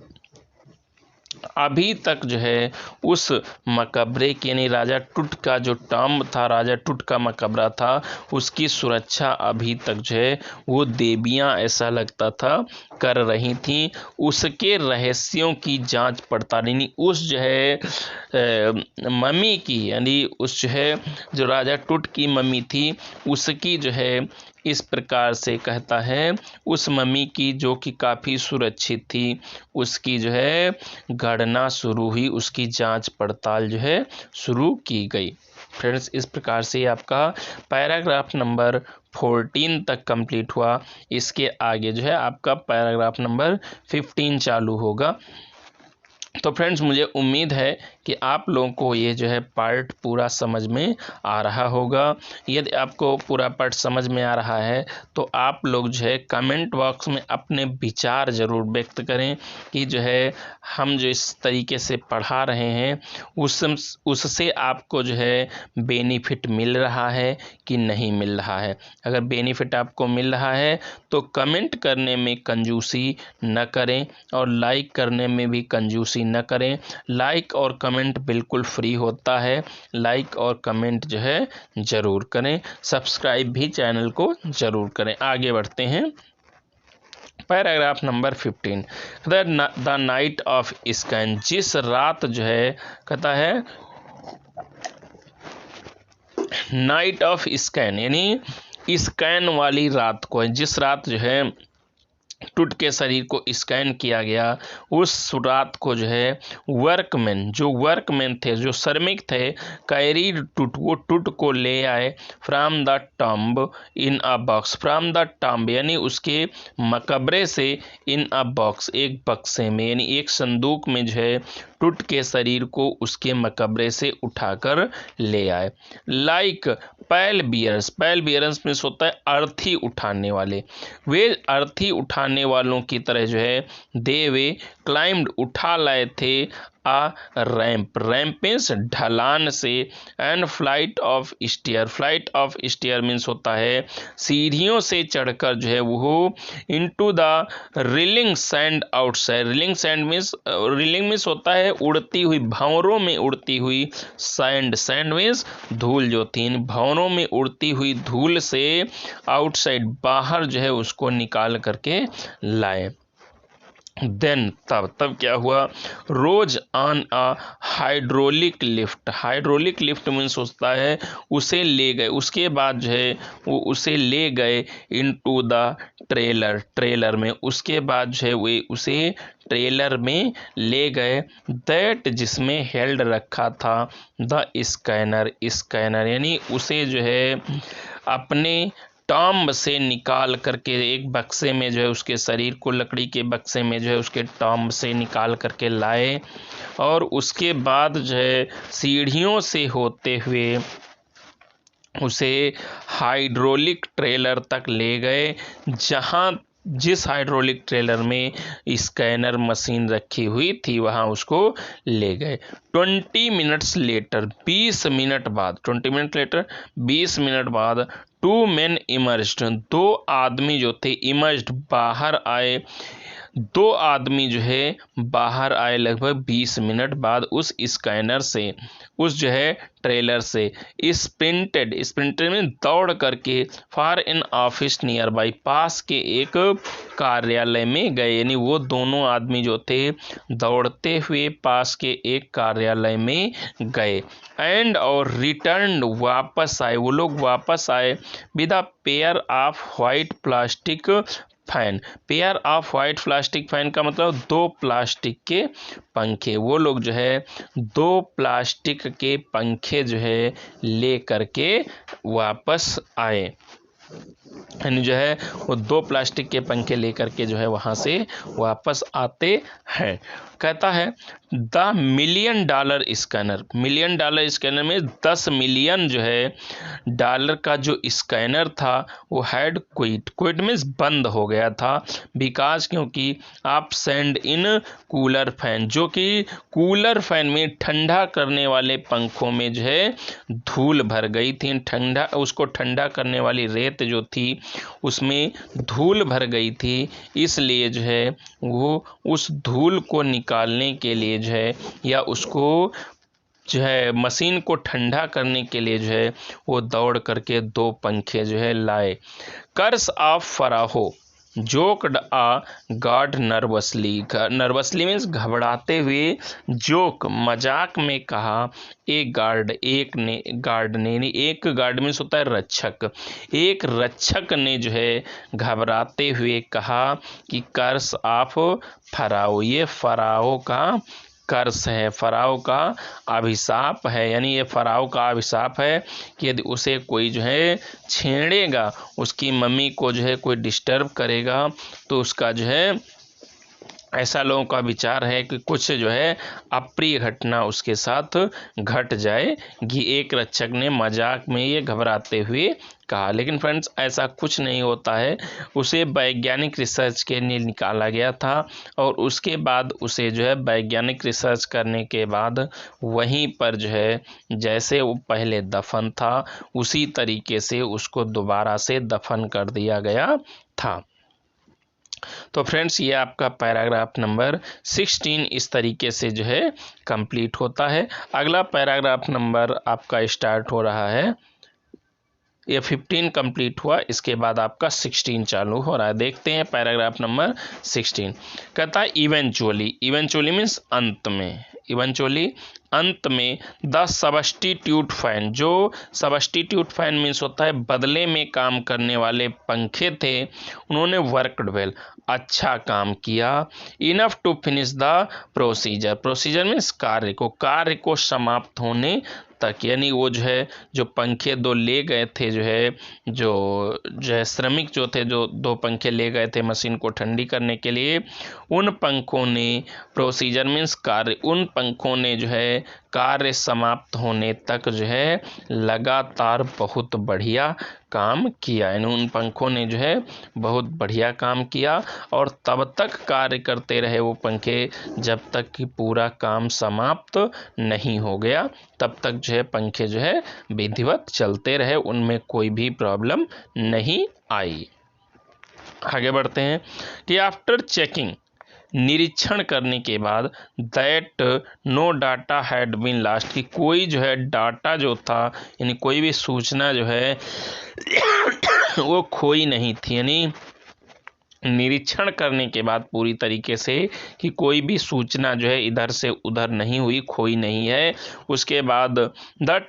अभी तक जो है उस मकबरे के, यानी राजा टुट का जो टॉम्ब था, राजा टुट का मकबरा था, उसकी सुरक्षा अभी तक जो है वो देवियां ऐसा लगता था कर रही थीं। उसके रहस्यों की जांच पड़ताल, यानी उस जो है मम्मी की, यानी उस जो है जो राजा टुट की मम्मी थी उसकी जो है इस प्रकार से कहता है उस मम्मी की जो कि काफ़ी सुरक्षित थी उसकी जो है गणना शुरू हुई, उसकी जांच पड़ताल जो है शुरू की गई। फ्रेंड्स, इस प्रकार से आपका पैराग्राफ नंबर 14 तक कंप्लीट हुआ। इसके आगे जो है आपका पैराग्राफ नंबर 15 चालू होगा। तो फ्रेंड्स, मुझे उम्मीद है कि आप लोगों को ये जो है पार्ट पूरा समझ में आ रहा होगा। यदि आपको पूरा पार्ट समझ में आ रहा है तो आप लोग जो है कमेंट बॉक्स में अपने विचार ज़रूर व्यक्त करें कि जो है हम जो इस तरीके से पढ़ा रहे हैं उससे आपको जो है बेनिफिट मिल रहा है कि नहीं मिल रहा है। अगर बेनिफिट आपको मिल रहा है तो कमेंट करने में कंजूसी न करें और लाइक करने में भी कंजूसी न करें। लाइक और कमेंट बिल्कुल फ्री होता है, लाइक और कमेंट जो है ज़रूर करें। सब्सक्राइब भी चैनल को ज़रूर करें। आगे बढ़ते हैं। Paragraph number 15, the night of scan, जिस रात जो है कहता है नाइट ऑफ स्कैन यानी स्कैन वाली रात को, जिस रात जो है टुट के शरीर को स्कैन किया गया उस रात को जो है वर्कमैन थे, जो श्रमिक थे, कैरीड टुट, वो टुट को ले आए from the tomb in a box, from the tomb यानी उसके मकबरे से, इन अ बॉक्स एक बक्से में, यानी एक संदूक में जो है टुट के शरीर को उसके मकबरे से उठाकर ले आए। लाइक पैल बियर्स में होता है अर्थी उठाने वाले, वे अर्थी उठाने वालों की तरह जो है वे क्लाइम्ड उठा लाए थे आ रैंप मीन्स ढलान से, and flight of stair means होता है सीढ़ियों से चढ़कर जो है वो into the reeling sand outside, reeling means होता है उड़ती हुई, भंवरों में उड़ती हुई सैंड मीन्स धूल, जो तीन भंवरों में उड़ती हुई धूल से आउटसाइड बाहर जो है उसको निकाल करके लाए। देन तब क्या हुआ, rose on a hydraulic lift means होता है उसे ले गए, उसके बाद जो है वो उसे ले गए इनटू द ट्रेलर में, उसके बाद जो है वे उसे ट्रेलर में ले गए, दैट जिसमें हेल्ड रखा था द स्कैनर यानी उसे जो है अपने टॉम्ब से निकाल करके एक बक्से में जो है उसके शरीर को, लकड़ी के बक्से में जो है उसके टॉम्ब से निकाल करके लाए, और उसके बाद जो है सीढ़ियों से होते हुए उसे हाइड्रोलिक ट्रेलर तक ले गए, जहां जिस हाइड्रोलिक ट्रेलर में स्कैनर मशीन रखी हुई थी वहां उसको ले गए। 20 मिनट्स लेटर, 20 मिनट बाद, 20 मिनट लेटर 20 मिनट बाद 2 men इमर्ज्ड, 2 आदमी जो थे इमर्ज्ड बाहर आए, 2 आदमी जो है बाहर आए लगभग 20 मिनट बाद उस स्कैनर से, उस जो है ट्रेलर से। स्प्रिंटेड में दौड़ करके for an office nearby, पास के एक कार्यालय में गए, यानी वो दोनों आदमी जो थे दौड़ते हुए पास के एक कार्यालय में गए। एंड और रिटर्न, वापस आए, वो लोग वापस आए with a pair of white plastic fan. Pair of white plastic fan का मतलब 2 प्लास्टिक के पंखे। वो लोग जो है 2 प्लास्टिक के पंखे जो है ले करके वापस आए, यानी जो है वो 2 प्लास्टिक के पंखे लेकर के जो है वहां से वापस आते हैं। कहता है the $1 million scanner, $1 million scanner में 10 मिलियन जो है डॉलर का जो स्कैनर था वो हैड क्विट मीन्स बंद हो गया था, बिकॉज क्योंकि आप सेंड इन कूलर फैन, जो कि कूलर फैन में ठंडा करने वाले पंखों में जो है धूल भर गई थी, ठंडा उसको ठंडा करने वाली रेत जो थी उसमें धूल भर गई थी, इसलिए जो है वो उस धूल को निकालने के लिए जो है या उसको जो है मशीन को ठंडा करने के लिए जो है वो दौड़ करके 2 पंखे जो है लाए। Curse of Pharaoh joked a guard nervously means घबराते हुए, जोक मजाक में कहा, एक गार्ड मीन्स होता है रक्षक, एक रक्षक ने जो है घबराते हुए कहा कि कर्स ऑफ फराओ, ये फराओ का कर्स है, फराओ का अभिशाप है, यानी ये फराओ का अभिशाप है कि यदि उसे कोई जो है छेड़ेगा, उसकी मम्मी को जो है कोई डिस्टर्ब करेगा तो उसका जो है ऐसा लोगों का विचार है कि कुछ जो है अप्रिय घटना उसके साथ घट जाएगी। एक रक्षक ने मजाक में ये घबराते हुए कहा, लेकिन फ्रेंड्स ऐसा कुछ नहीं होता है, उसे वैज्ञानिक रिसर्च के लिए निकाला गया था और उसके बाद उसे जो है वैज्ञानिक रिसर्च करने के बाद वहीं पर जो है जैसे वो पहले दफन था उसी तरीके से उसको दोबारा से दफन कर दिया गया था। तो फ्रेंड्स ये आपका पैराग्राफ नंबर 16 इस तरीके से जो है कंप्लीट होता है। अगला पैराग्राफ नंबर आपका स्टार्ट हो रहा है, ये 15 कंप्लीट हुआ, इसके बाद आपका 16 चालू हो रहा है। देखते हैं पैराग्राफ नंबर 16। कहता है इवेंचुअली मीन्स अंत में, इवेंचुअली अंत में द सबस्टिट्यूट फैन, जो सबस्टिट्यूट फैन मीन्स होता है बदले में काम करने वाले पंखे थे, उन्होंने वर्कड वेल, अच्छा काम किया, enough to finish the procedure means कार्य को समाप्त होने तक, यानी वो जो है जो पंखे 2 ले गए थे जो है श्रमिक जो थे जो 2 पंखे ले गए थे मशीन को ठंडी करने के लिए, उन पंखों ने प्रोसीजर मीन्स कार्य, उन पंखों ने जो है कार्य समाप्त होने तक जो है लगातार बहुत बढ़िया काम किया, यानी उन पंखों ने जो है बहुत बढ़िया काम किया और तब तक कार्य करते रहे वो पंखे जब तक कि पूरा काम समाप्त नहीं हो गया, तब तक जो है पंखे जो है विधिवत चलते रहे, उनमें कोई भी प्रॉब्लम नहीं आई। आगे बढ़ते हैं कि आफ्टर चेकिंग, निरीक्षण करने के बाद, that no data had been lost, कि कोई जो है डाटा जो था यानी कोई भी सूचना जो है वो खोई नहीं थी, यानी निरीक्षण करने के बाद पूरी तरीके से कि कोई भी सूचना जो है इधर से उधर नहीं हुई, खोई नहीं है। उसके बाद द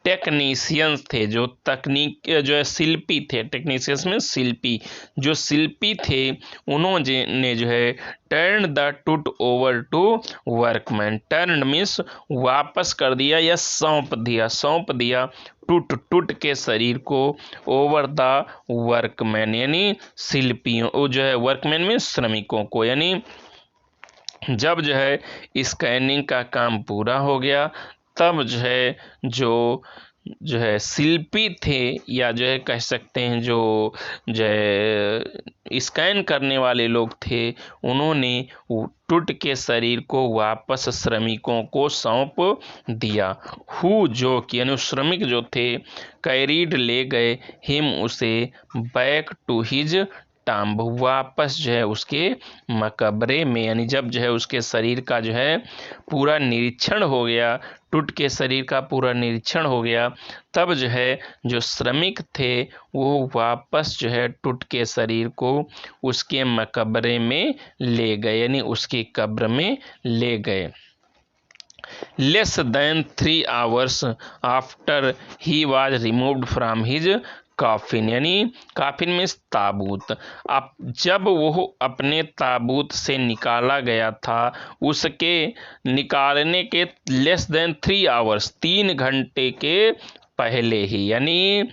टेक्नीशियंस थे, जो तकनीक जो है शिल्पी थे, टेक्नीशियंस में शिल्पी, जो शिल्पी थे उन्होंने जो है turn the Tut over to workman, turn means वापस कर दिया या सौंप दिया टूट के शरीर को, ओवर द वर्कमैन यानी शिल्पियों जो है, वर्कमैन में श्रमिकों को, यानी जब जो है स्कैनिंग का काम पूरा हो गया तब जो है शिल्पी थे या जो है कह सकते हैं जो है स्कैन करने वाले लोग थे उन्होंने टुट के शरीर को वापस श्रमिकों को सौंप दिया। हु जो कि यानी श्रमिक जो थे कैरीड ले गए हिम उसे बैक टू हिज टाम्ब वापस जो है उसके मकबरे में, यानी जब जो है उसके शरीर का जो है पूरा निरीक्षण हो गया, टुट के शरीर का पूरा निरीक्षण हो गया, तब जो है जो श्रमिक थे वो वापस जो है टुट के शरीर को उसके मकबरे में ले गए, यानी उसकी कब्र में ले गए। Less than 3 hours after he was removed from his coffin, यानी काफिन में ताबूत। अब जब वो अपने ताबूत से निकाला गया था, उसके निकालने के लेस देन 3 hours 3 घंटे के पहले ही, यानी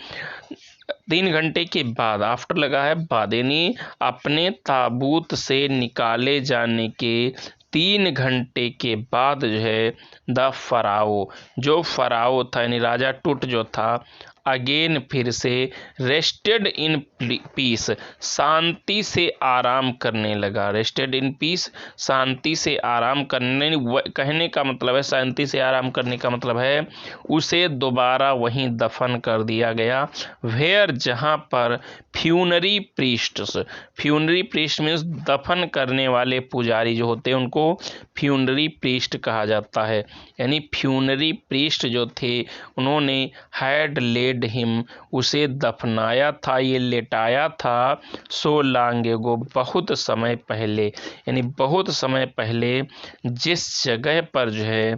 3 घंटे के बाद, आफ्टर लगा है बाद, यानी अपने ताबूत से निकाले जाने के 3 घंटे के बाद जो है द फराओ, जो फराओ था यानी राजा टुट जो था, अगेन फिर से रेस्टेड इन पीस, शांति से आराम करने लगा। रेस्टेड इन पीस, शांति से आराम करने, कहने का मतलब है शांति से आराम करने का मतलब है उसे दोबारा वहीं दफन कर दिया गया। वेयर जहाँ पर funerary priests, funerary priest means दफन करने वाले पुजारी जो होते हैं उनको फ्यूनरी प्रीस्ट कहा जाता है, यानी फ्यूनरी प्रीस्ट जो थे उन्होंने हैड लेड हिम, उसे दफनाया था, ये लेटाया था, सो लॉन्ग एगो, बहुत समय पहले, यानी बहुत समय पहले जिस जगह पर जो है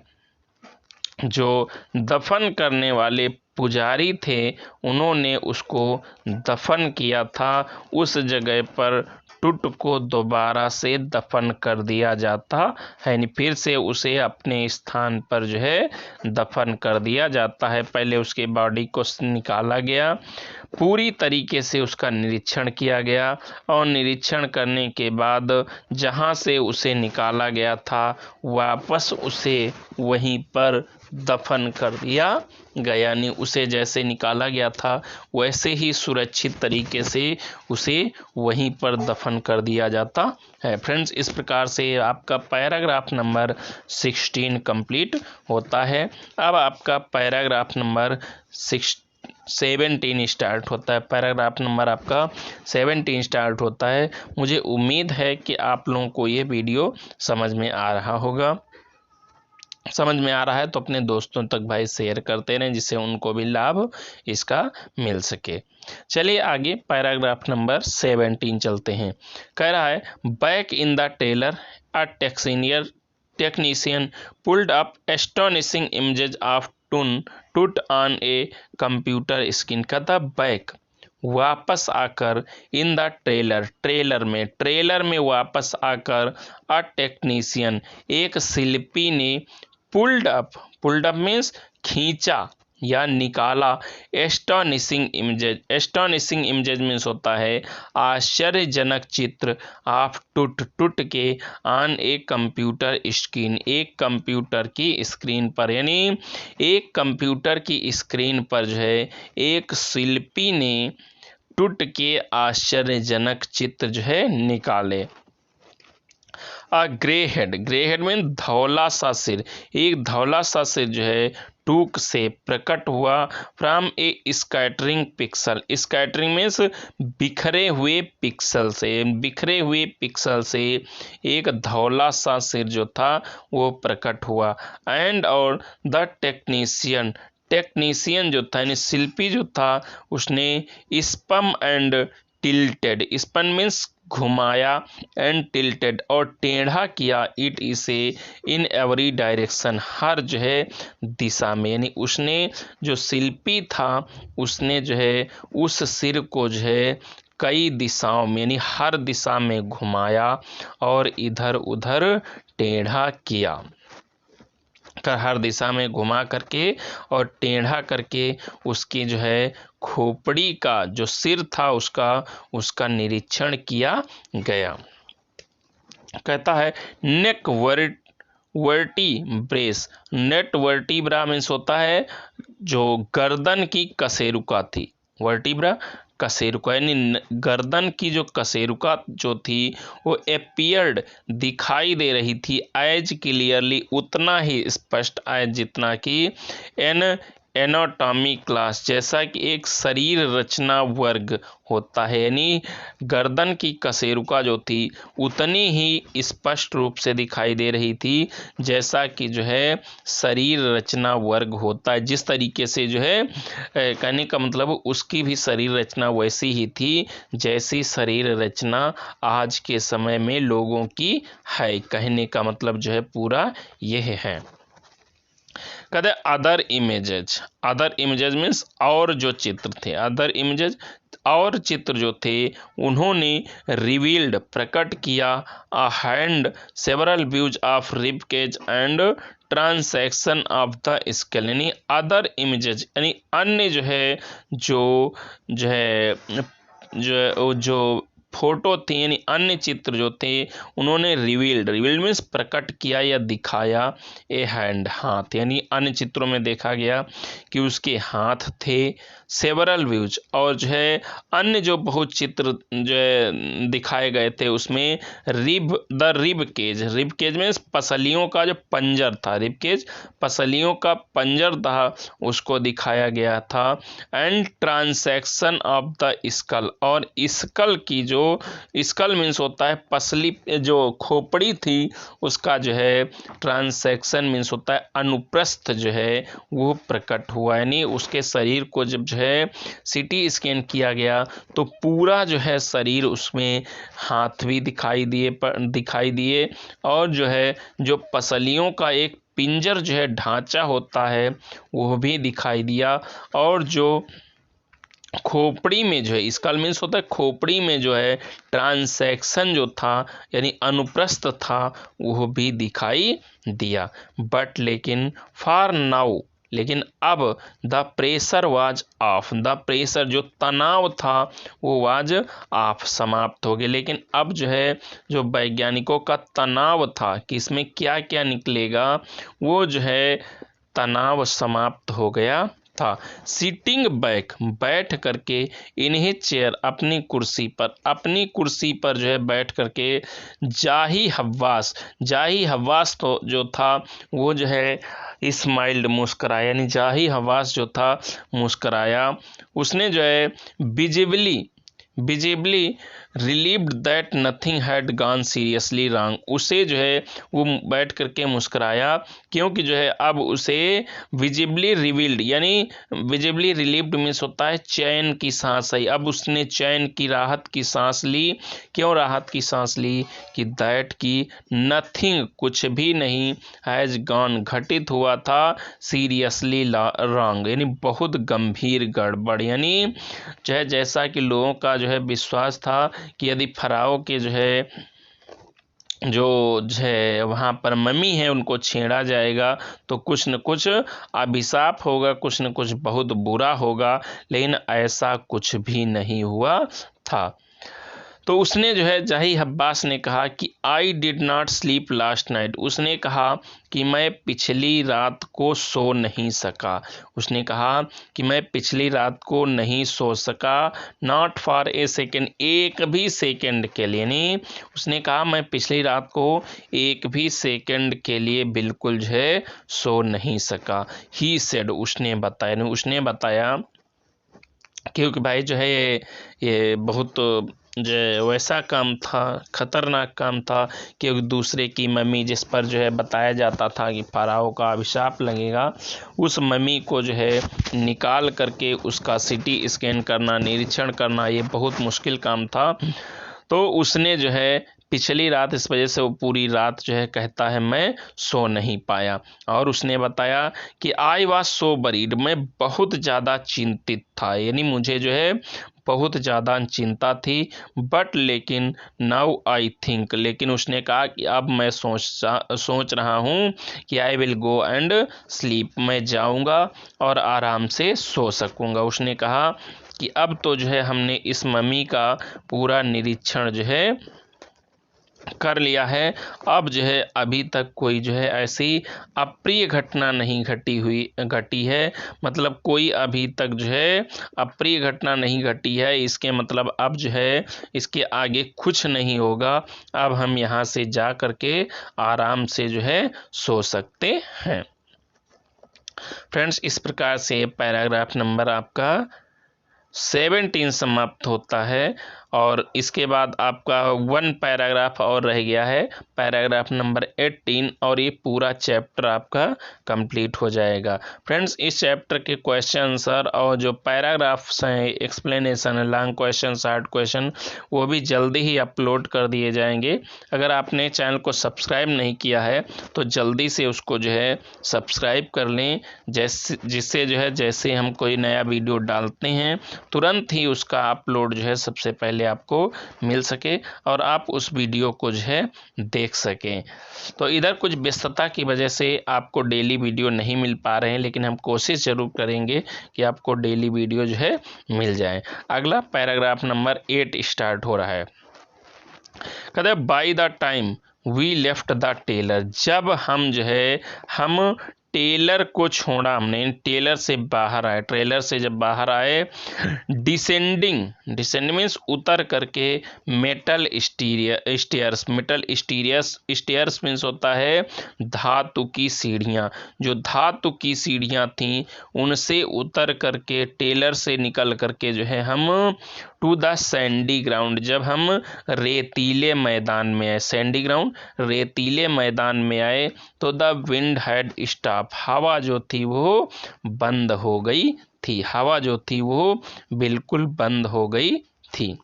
जो दफन करने वाले पुजारी थे उन्होंने उसको दफन किया था, उस जगह पर टुट को दोबारा से दफन कर दिया जाता है, यानी फिर से उसे अपने स्थान पर जो है दफन कर दिया जाता है। पहले उसके बॉडी को निकाला गया, पूरी तरीके से उसका निरीक्षण किया गया और निरीक्षण करने के बाद जहाँ से उसे निकाला गया था वापस उसे वहीं पर दफन कर दिया गया, यानी उसे जैसे निकाला गया था वैसे ही सुरक्षित तरीके से उसे वहीं पर दफन कर दिया जाता है। फ्रेंड्स, इस प्रकार से आपका पैराग्राफ नंबर 16 कंप्लीट होता है। अब आपका पैराग्राफ नंबर 17 स्टार्ट होता है। पैराग्राफ नंबर आपका 17 स्टार्ट होता है। मुझे उम्मीद है कि आप लोगों को ये वीडियो समझ में आ रहा होगा। समझ में आ रहा है तो अपने दोस्तों तक भाई शेयर करते रहें जिससे उनको भी लाभ इसका मिल सके। चलिए आगे पैराग्राफ नंबर 17 चलते हैं। कह रहा है back in the trailer a technician pulled up astonishing images of Tut on a computer screen. कहता बैक वापस आकर, इन द ट्रेलर में वापस आकर, अ टेक्नीशियन एक शिल्पी ने, पुल्ड अप मीन्स खींचा या निकाला, एस्टोनिशिंग इमेजेस मीन्स होता है आश्चर्यजनक चित्र, ऑफ टुट के, ऑन ए कंप्यूटर स्क्रीन एक कंप्यूटर की स्क्रीन पर, यानी एक कंप्यूटर की स्क्रीन पर जो है एक शिल्पी ने टुट के आश्चर्यजनक चित्र जो है निकाले। ग्रे हेड में धौला सा सिर, एक धौला सा सिर जो है टूक से प्रकट हुआ, फ्रॉम ए स्कैटरिंग मीन्स बिखरे हुए पिक्सल से एक धौला सा सिर जो था वो प्रकट हुआ। एंड और द टेक्नीशियन जो था यानी शिल्पी जो था उसने spun and tilted, spun means घुमाया, एंड टिल्टेड और टेढ़ा किया, इट इसे इन एवरी डायरेक्शन हर जो है दिशा में, यानी उसने जो शिल्पी था उसने जो है उस सिर को जो है कई दिशाओं में यानी हर दिशा में घुमाया और इधर उधर टेढ़ा किया, हर दिशा में घुमा करके और टेढ़ा करके उसकी जो है खोपड़ी का जो सिर था उसका निरीक्षण किया गया। कहता है नेक वर्टीब्रेस, नेट वर्टीब्रा मीन्स होता है जो गर्दन की कशेरुका थी, वर्टीब्रा कशेरुका यानी गर्दन की जो कशेरुका जो थी वो एपियर्ड दिखाई दे रही थी एज क्लियरली उतना ही स्पष्ट एज जितना कि एन एनाटॉमी क्लास जैसा कि एक शरीर रचना वर्ग होता है, यानी गर्दन की कशेरुका जो थी उतनी ही स्पष्ट रूप से दिखाई दे रही थी जैसा कि जो है शरीर रचना वर्ग होता है। जिस तरीके से जो है कहने का मतलब उसकी भी शरीर रचना वैसी ही थी जैसी शरीर रचना आज के समय में लोगों की है। कहने का मतलब जो है पूरा यह है। कहते अदर इमेजेज मीन्स और जो चित्र थे, अदर इमेजेज और चित्र जो थे उन्होंने रिवील्ड प्रकट किया a hand several views of rib cage and transaction of the scale, यानी अदर इमेजेज यानी अन्य जो है जो फोटो थी यानी अन्य चित्र जो थे उन्होंने रिवील्ड मीन्स प्रकट किया या दिखाया ए हैंड हाथ, यानी अन्य चित्रों में देखा गया कि उसके हाथ थे। सेवरल व्यूज और जो है अन्य जो बहुत चित्र जो है दिखाए गए थे उसमें रिब केज मीन्स पसलियों का जो पंजर था, रिब केज पसलियों का पंजर था उसको दिखाया गया था। And transaction of the skull और स्कल की जो स्कल मीन्स होता है पसली जो खोपड़ी थी उसका जो है ट्रांसैक्शन मीन्स होता है अनुप्रस्थ जो है वो प्रकट हुआ, यानी उसके शरीर को जब जो है सीटी स्कैन किया गया तो पूरा जो है शरीर उसमें हाथ भी दिखाई दिए और जो है जो पसलियों का एक पिंजर जो है ढांचा होता है वो भी दिखाई दिया और जो खोपड़ी में जो है स्कल मीन्स होता है खोपड़ी में जो है ट्रांसैक्शन जो था यानी अनुप्रस्थ था वो भी दिखाई दिया। बट लेकिन फॉर नाउ लेकिन अब the pressure was of, the pressure जो तनाव था वो वाज ऑफ समाप्त हो गया। लेकिन अब जो है जो वैज्ञानिकों का तनाव था कि इसमें क्या क्या निकलेगा वो जो है तनाव समाप्त हो गया था। सीटिंग बैठ करके इन्हें चेयर अपनी कुर्सी पर जो है बैठ करके जाही हवास तो जो था वो जो है स्माइल्ड मुस्कराया, यानी जाही हवास जो था मुस्कराया। उसने जो है visibly relieved that nothing had gone seriously wrong, उसे जो है वो बैठ करके मुस्कराया क्योंकि जो है अब उसे विजिबली रिवील्ड यानी विजिबली रिलीव्ड मीन्स होता है चैन की सांस आई, अब उसने चैन की राहत की सांस ली। क्यों राहत की सांस ली कि दैट की नथिंग कुछ भी नहीं हैज गॉन घटित हुआ था सीरियसली रॉन्ग यानी बहुत गंभीर गड़बड़, यानी जो है जैसा कि लोगों का जो है विश्वास था कि यदि फराओ के जो है वहाँ पर मम्मी है उनको छेड़ा जाएगा तो कुछ न कुछ अभिशाप होगा, कुछ न कुछ बहुत बुरा होगा, लेकिन ऐसा कुछ भी नहीं हुआ था। तो उसने जो है जाही हब्बास ने कहा कि I did not sleep last night, उसने कहा कि मैं पिछली रात को सो नहीं सका, उसने कहा कि मैं पिछली रात को नहीं सो सका नॉट फॉर ए सेकेंड, एक भी सेकेंड के लिए, यानी उसने कहा मैं पिछली रात को एक भी सेकेंड के लिए बिल्कुल जो है सो नहीं सका। ही सेड उसने बताया क्योंकि भाई जो है ये बहुत जो वैसा काम था, खतरनाक काम था कि दूसरे की मम्मी जिस पर जो है बताया जाता था कि फराओ का अभिशाप लगेगा, उस मम्मी को जो है निकाल करके उसका सीटी स्कैन करना, निरीक्षण करना ये बहुत मुश्किल काम था। तो उसने जो है पिछली रात इस वजह से वो पूरी रात जो है कहता है मैं सो नहीं पाया। और उसने बताया कि आई वाज सो वरीड, मैं बहुत ज़्यादा चिंतित था, यानी मुझे जो है बहुत ज़्यादा चिंता थी। बट लेकिन नाउ आई थिंक, लेकिन उसने कहा कि अब मैं सोच रहा हूँ कि I will go and sleep, मैं जाऊँगा और आराम से सो सकूँगा। उसने कहा कि अब तो जो है हमने इस मम्मी का पूरा निरीक्षण जो है कर लिया है। अब जो है अभी तक कोई जो है ऐसी अप्रिय घटना नहीं घटी है, मतलब कोई अभी तक जो है अप्रिय घटना नहीं घटी है। इसके मतलब अब जो है इसके आगे कुछ नहीं होगा। अब हम यहाँ से जा करके आराम से जो है सो सकते हैं। फ्रेंड्स, इस प्रकार से पैराग्राफ नंबर आपका 17 समाप्त होता है और इसके बाद आपका 1 पैराग्राफ और रह गया है, पैराग्राफ नंबर 18, और ये पूरा चैप्टर आपका कंप्लीट हो जाएगा। फ्रेंड्स, इस चैप्टर के क्वेश्चन आंसर और जो पैराग्राफ्स हैं, explanation, long question, short question, वो भी जल्दी ही अपलोड कर दिए जाएंगे। अगर आपने चैनल को सब्सक्राइब नहीं किया है तो जल्दी से उसको जो है सब्सक्राइब कर लें, जिससे जो है जैसे हम कोई नया वीडियो डालते हैं तुरंत ही उसका अपलोड जो है सबसे पहले आपको मिल सके और आप उस वीडियो को जो है देख सकें। तो इधर कुछ व्यस्तता की वजह से आपको डेली वीडियो नहीं मिल पा रहे हैं, लेकिन हम कोशिश जरूर करेंगे कि आपको डेली वीडियो जो है मिल जाए। अगला पैराग्राफ नंबर 8 स्टार्ट हो रहा है। कहते हैं by the time we left the trailer, जब हम जो है हम टेलर को छोड़ा, हमने टेलर से बाहर आए, ट्रेलर से जब बाहर आए, डिसेंडिंग मीन्स उतर करके, मेटल स्टेयर्स मीन्स होता है धातु की सीढ़ियाँ, जो धातु की सीढ़ियाँ थीं उनसे उतर करके, टेलर से निकल करके जो है हम टू द सैंडी ग्राउंड, जब हम रेतीले मैदान में आए, सैंडी ग्राउंड रेतीले मैदान में आए, तो द विंड हैड स्टॉप, हवा जो थी वो बंद हो गई थी, हवा जो थी वो बिल्कुल बंद हो गई थी।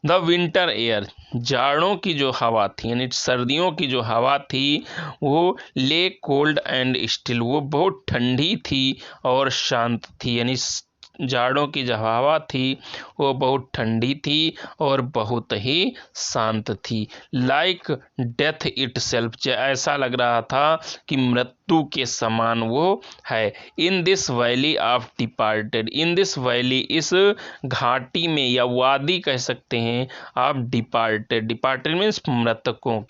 द विंटर एयर, जाड़ों की जो हवा थी यानी सर्दियों की जो हवा थी वो ले कोल्ड एंड स्टिल, वो बहुत ठंडी थी और शांत थी, यानी जाड़ों की जो हवा थी वो बहुत ठंडी थी और बहुत ही शांत थी। लाइक डेथ इटसेल्फ, ऐसा लग रहा था कि मृत्यु के समान वो है। In this valley of departed, in this valley, इस घाटी में या वादी कह सकते हैं आप, डिपार्टेड मीन्स मृतकों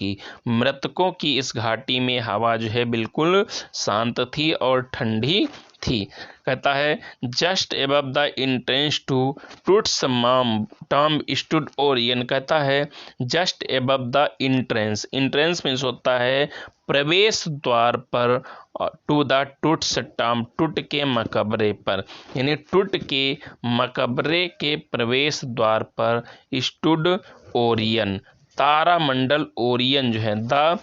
की इस घाटी में हवा जो है बिल्कुल शांत थी और ठंडी थी। कहता है just above the entrance to Tut's tomb stood Orion, कहता है just above the entrance means होता है प्रवेश द्वार पर, टू द टूट्स टॉम, टूट के मकबरे पर, यानी टूट के मकबरे के प्रवेश द्वार पर, स्टूड ओरियन, तारामंडल, ओरियन जो है द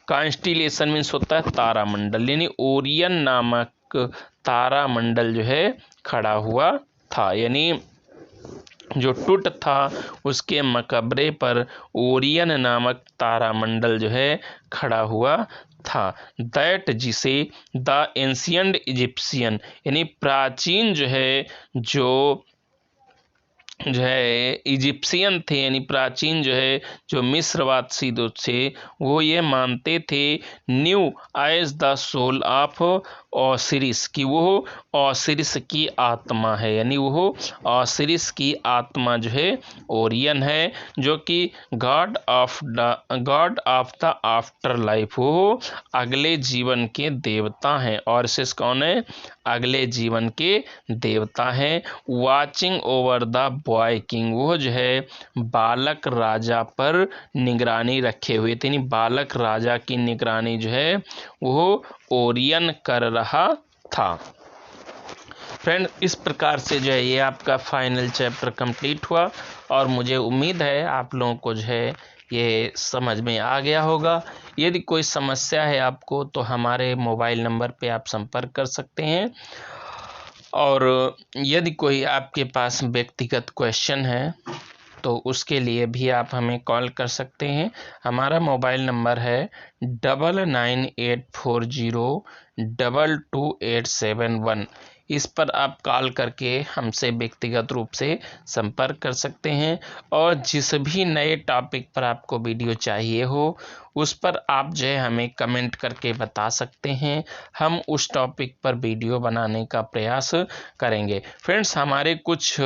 कॉन्स्टिलेशन मीन्स होता है तारामंडल, यानी ओरियन नामक तारामंडल जो है खड़ा हुआ था, यानी जो टूट था उसके मकबरे पर ओरियन नामक तारामंडल जो है खड़ा हुआ था। दैट, जिसे द एंशियंट इजिप्शियन, यानी प्राचीन जो है इजिप्शियन थे, यानी प्राचीन जो मिस्रवासी थे वो ये मानते थे, new as the soul of Osiris, कि वो ओसिरिस की आत्मा है, यानी वो ओसिरिस की आत्मा जो है ओरियन है, जो कि God of the after life, वो अगले जीवन के देवता हैं। ओसिरिस कौन है? अगले जीवन के देवता हैं। Watching over the boy king, वो जो है बालक राजा पर निगरानी रखे हुए थे, यानी बालक राजा की निगरानी जो है वो ओरियन कर रहा था। फ्रेंड, इस प्रकार से जो है ये आपका फाइनल चैप्टर कंप्लीट हुआ और मुझे उम्मीद है आप लोगों को जो है ये समझ में आ गया होगा। यदि कोई समस्या है आपको तो हमारे मोबाइल नंबर पे आप संपर्क कर सकते हैं, और यदि कोई आपके पास व्यक्तिगत क्वेश्चन है तो उसके लिए भी आप हमें कॉल कर सकते हैं। हमारा मोबाइल नंबर है 9984022871। इस पर आप कॉल करके हमसे व्यक्तिगत रूप से संपर्क कर सकते हैं। और जिस भी नए टॉपिक पर आपको वीडियो चाहिए हो उस पर आप जो है हमें कमेंट करके बता सकते हैं, हम उस टॉपिक पर वीडियो बनाने का प्रयास करेंगे। फ्रेंड्स, हमारे कुछ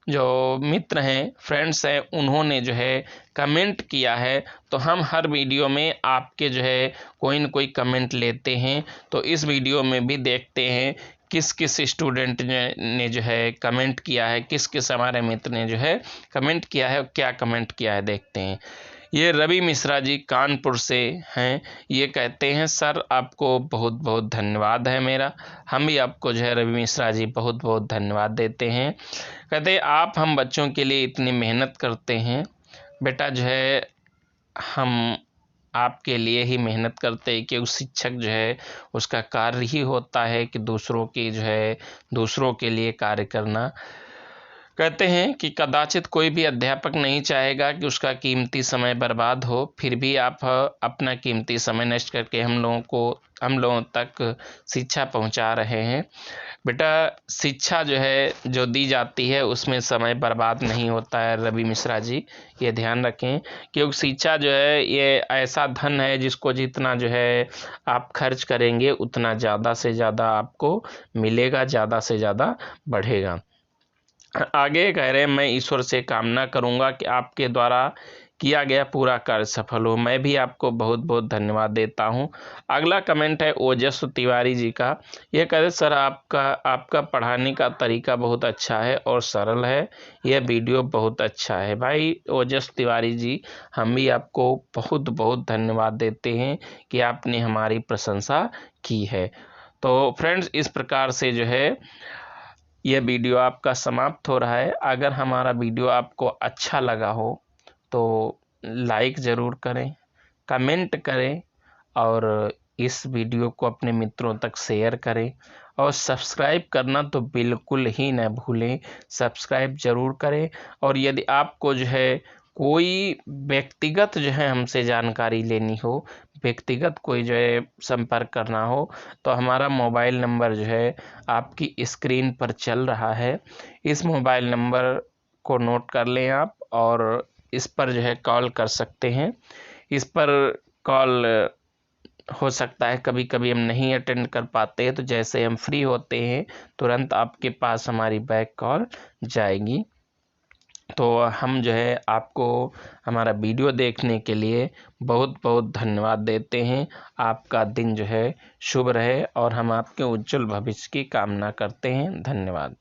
जो मित्र हैं, फ्रेंड्स हैं, उन्होंने जो है कमेंट किया है, तो हम हर वीडियो में आपके जो है कोई न कोई कमेंट लेते हैं। तो इस वीडियो में भी देखते हैं किस किस स्टूडेंट ने जो है कमेंट किया है, किस किस हमारे मित्र ने जो है कमेंट किया है, क्या कमेंट किया है देखते हैं। ये रवि मिश्रा जी कानपुर से हैं। ये कहते हैं सर आपको बहुत बहुत धन्यवाद है मेरा। हम भी आपको जो है रवि मिश्रा जी बहुत बहुत धन्यवाद देते हैं। कहते हैं आप हम बच्चों के लिए इतनी मेहनत करते हैं बेटा, जो है हम आपके लिए ही मेहनत करते हैं कि उस शिक्षक जो है उसका कार्य ही होता है कि दूसरों की जो है दूसरों के लिए कार्य करना। कहते हैं कि कदाचित कोई भी अध्यापक नहीं चाहेगा कि उसका कीमती समय बर्बाद हो, फिर भी आप अपना कीमती समय नष्ट करके हम लोगों तक शिक्षा पहुंचा रहे हैं। बेटा, शिक्षा जो है जो दी जाती है उसमें समय बर्बाद नहीं होता है रवि मिश्रा जी, ये ध्यान रखें। क्योंकि शिक्षा जो है ये ऐसा धन है जिसको जितना जो है आप खर्च करेंगे उतना ज़्यादा से ज़्यादा आपको मिलेगा, ज़्यादा से ज़्यादा बढ़ेगा। आगे कह रहे हैं मैं ईश्वर से कामना करूंगा कि आपके द्वारा किया गया पूरा कार्य सफल हो। मैं भी आपको बहुत बहुत धन्यवाद देता हूं। अगला कमेंट है ओजस तिवारी जी का। ये कह रहे सर आपका पढ़ाने का तरीका बहुत अच्छा है और सरल है, यह वीडियो बहुत अच्छा है। भाई ओजस तिवारी जी, हम भी आपको बहुत बहुत धन्यवाद देते हैं कि आपने हमारी प्रशंसा की है। तो फ्रेंड्स, इस प्रकार से जो है यह वीडियो आपका समाप्त हो रहा है। अगर हमारा वीडियो आपको अच्छा लगा हो तो लाइक ज़रूर करें, कमेंट करें और इस वीडियो को अपने मित्रों तक शेयर करें। और सब्सक्राइब करना तो बिल्कुल ही न भूलें, सब्सक्राइब ज़रूर करें। और यदि आपको जो है कोई व्यक्तिगत जो है हमसे जानकारी लेनी हो, व्यक्तिगत कोई जो है संपर्क करना हो, तो हमारा मोबाइल नंबर जो है आपकी स्क्रीन पर चल रहा है। इस मोबाइल नंबर को नोट कर लें आप और इस पर जो है कॉल कर सकते हैं। इस पर कॉल हो सकता है कभी कभी हम नहीं अटेंड कर पाते हैं, तो जैसे हम फ्री होते हैं तुरंत आपके पास हमारी बैक कॉल जाएगी। तो हम जो है आपको हमारा वीडियो देखने के लिए बहुत बहुत धन्यवाद देते हैं। आपका दिन जो है शुभ रहे और हम आपके उज्जवल भविष्य की कामना करते हैं। धन्यवाद।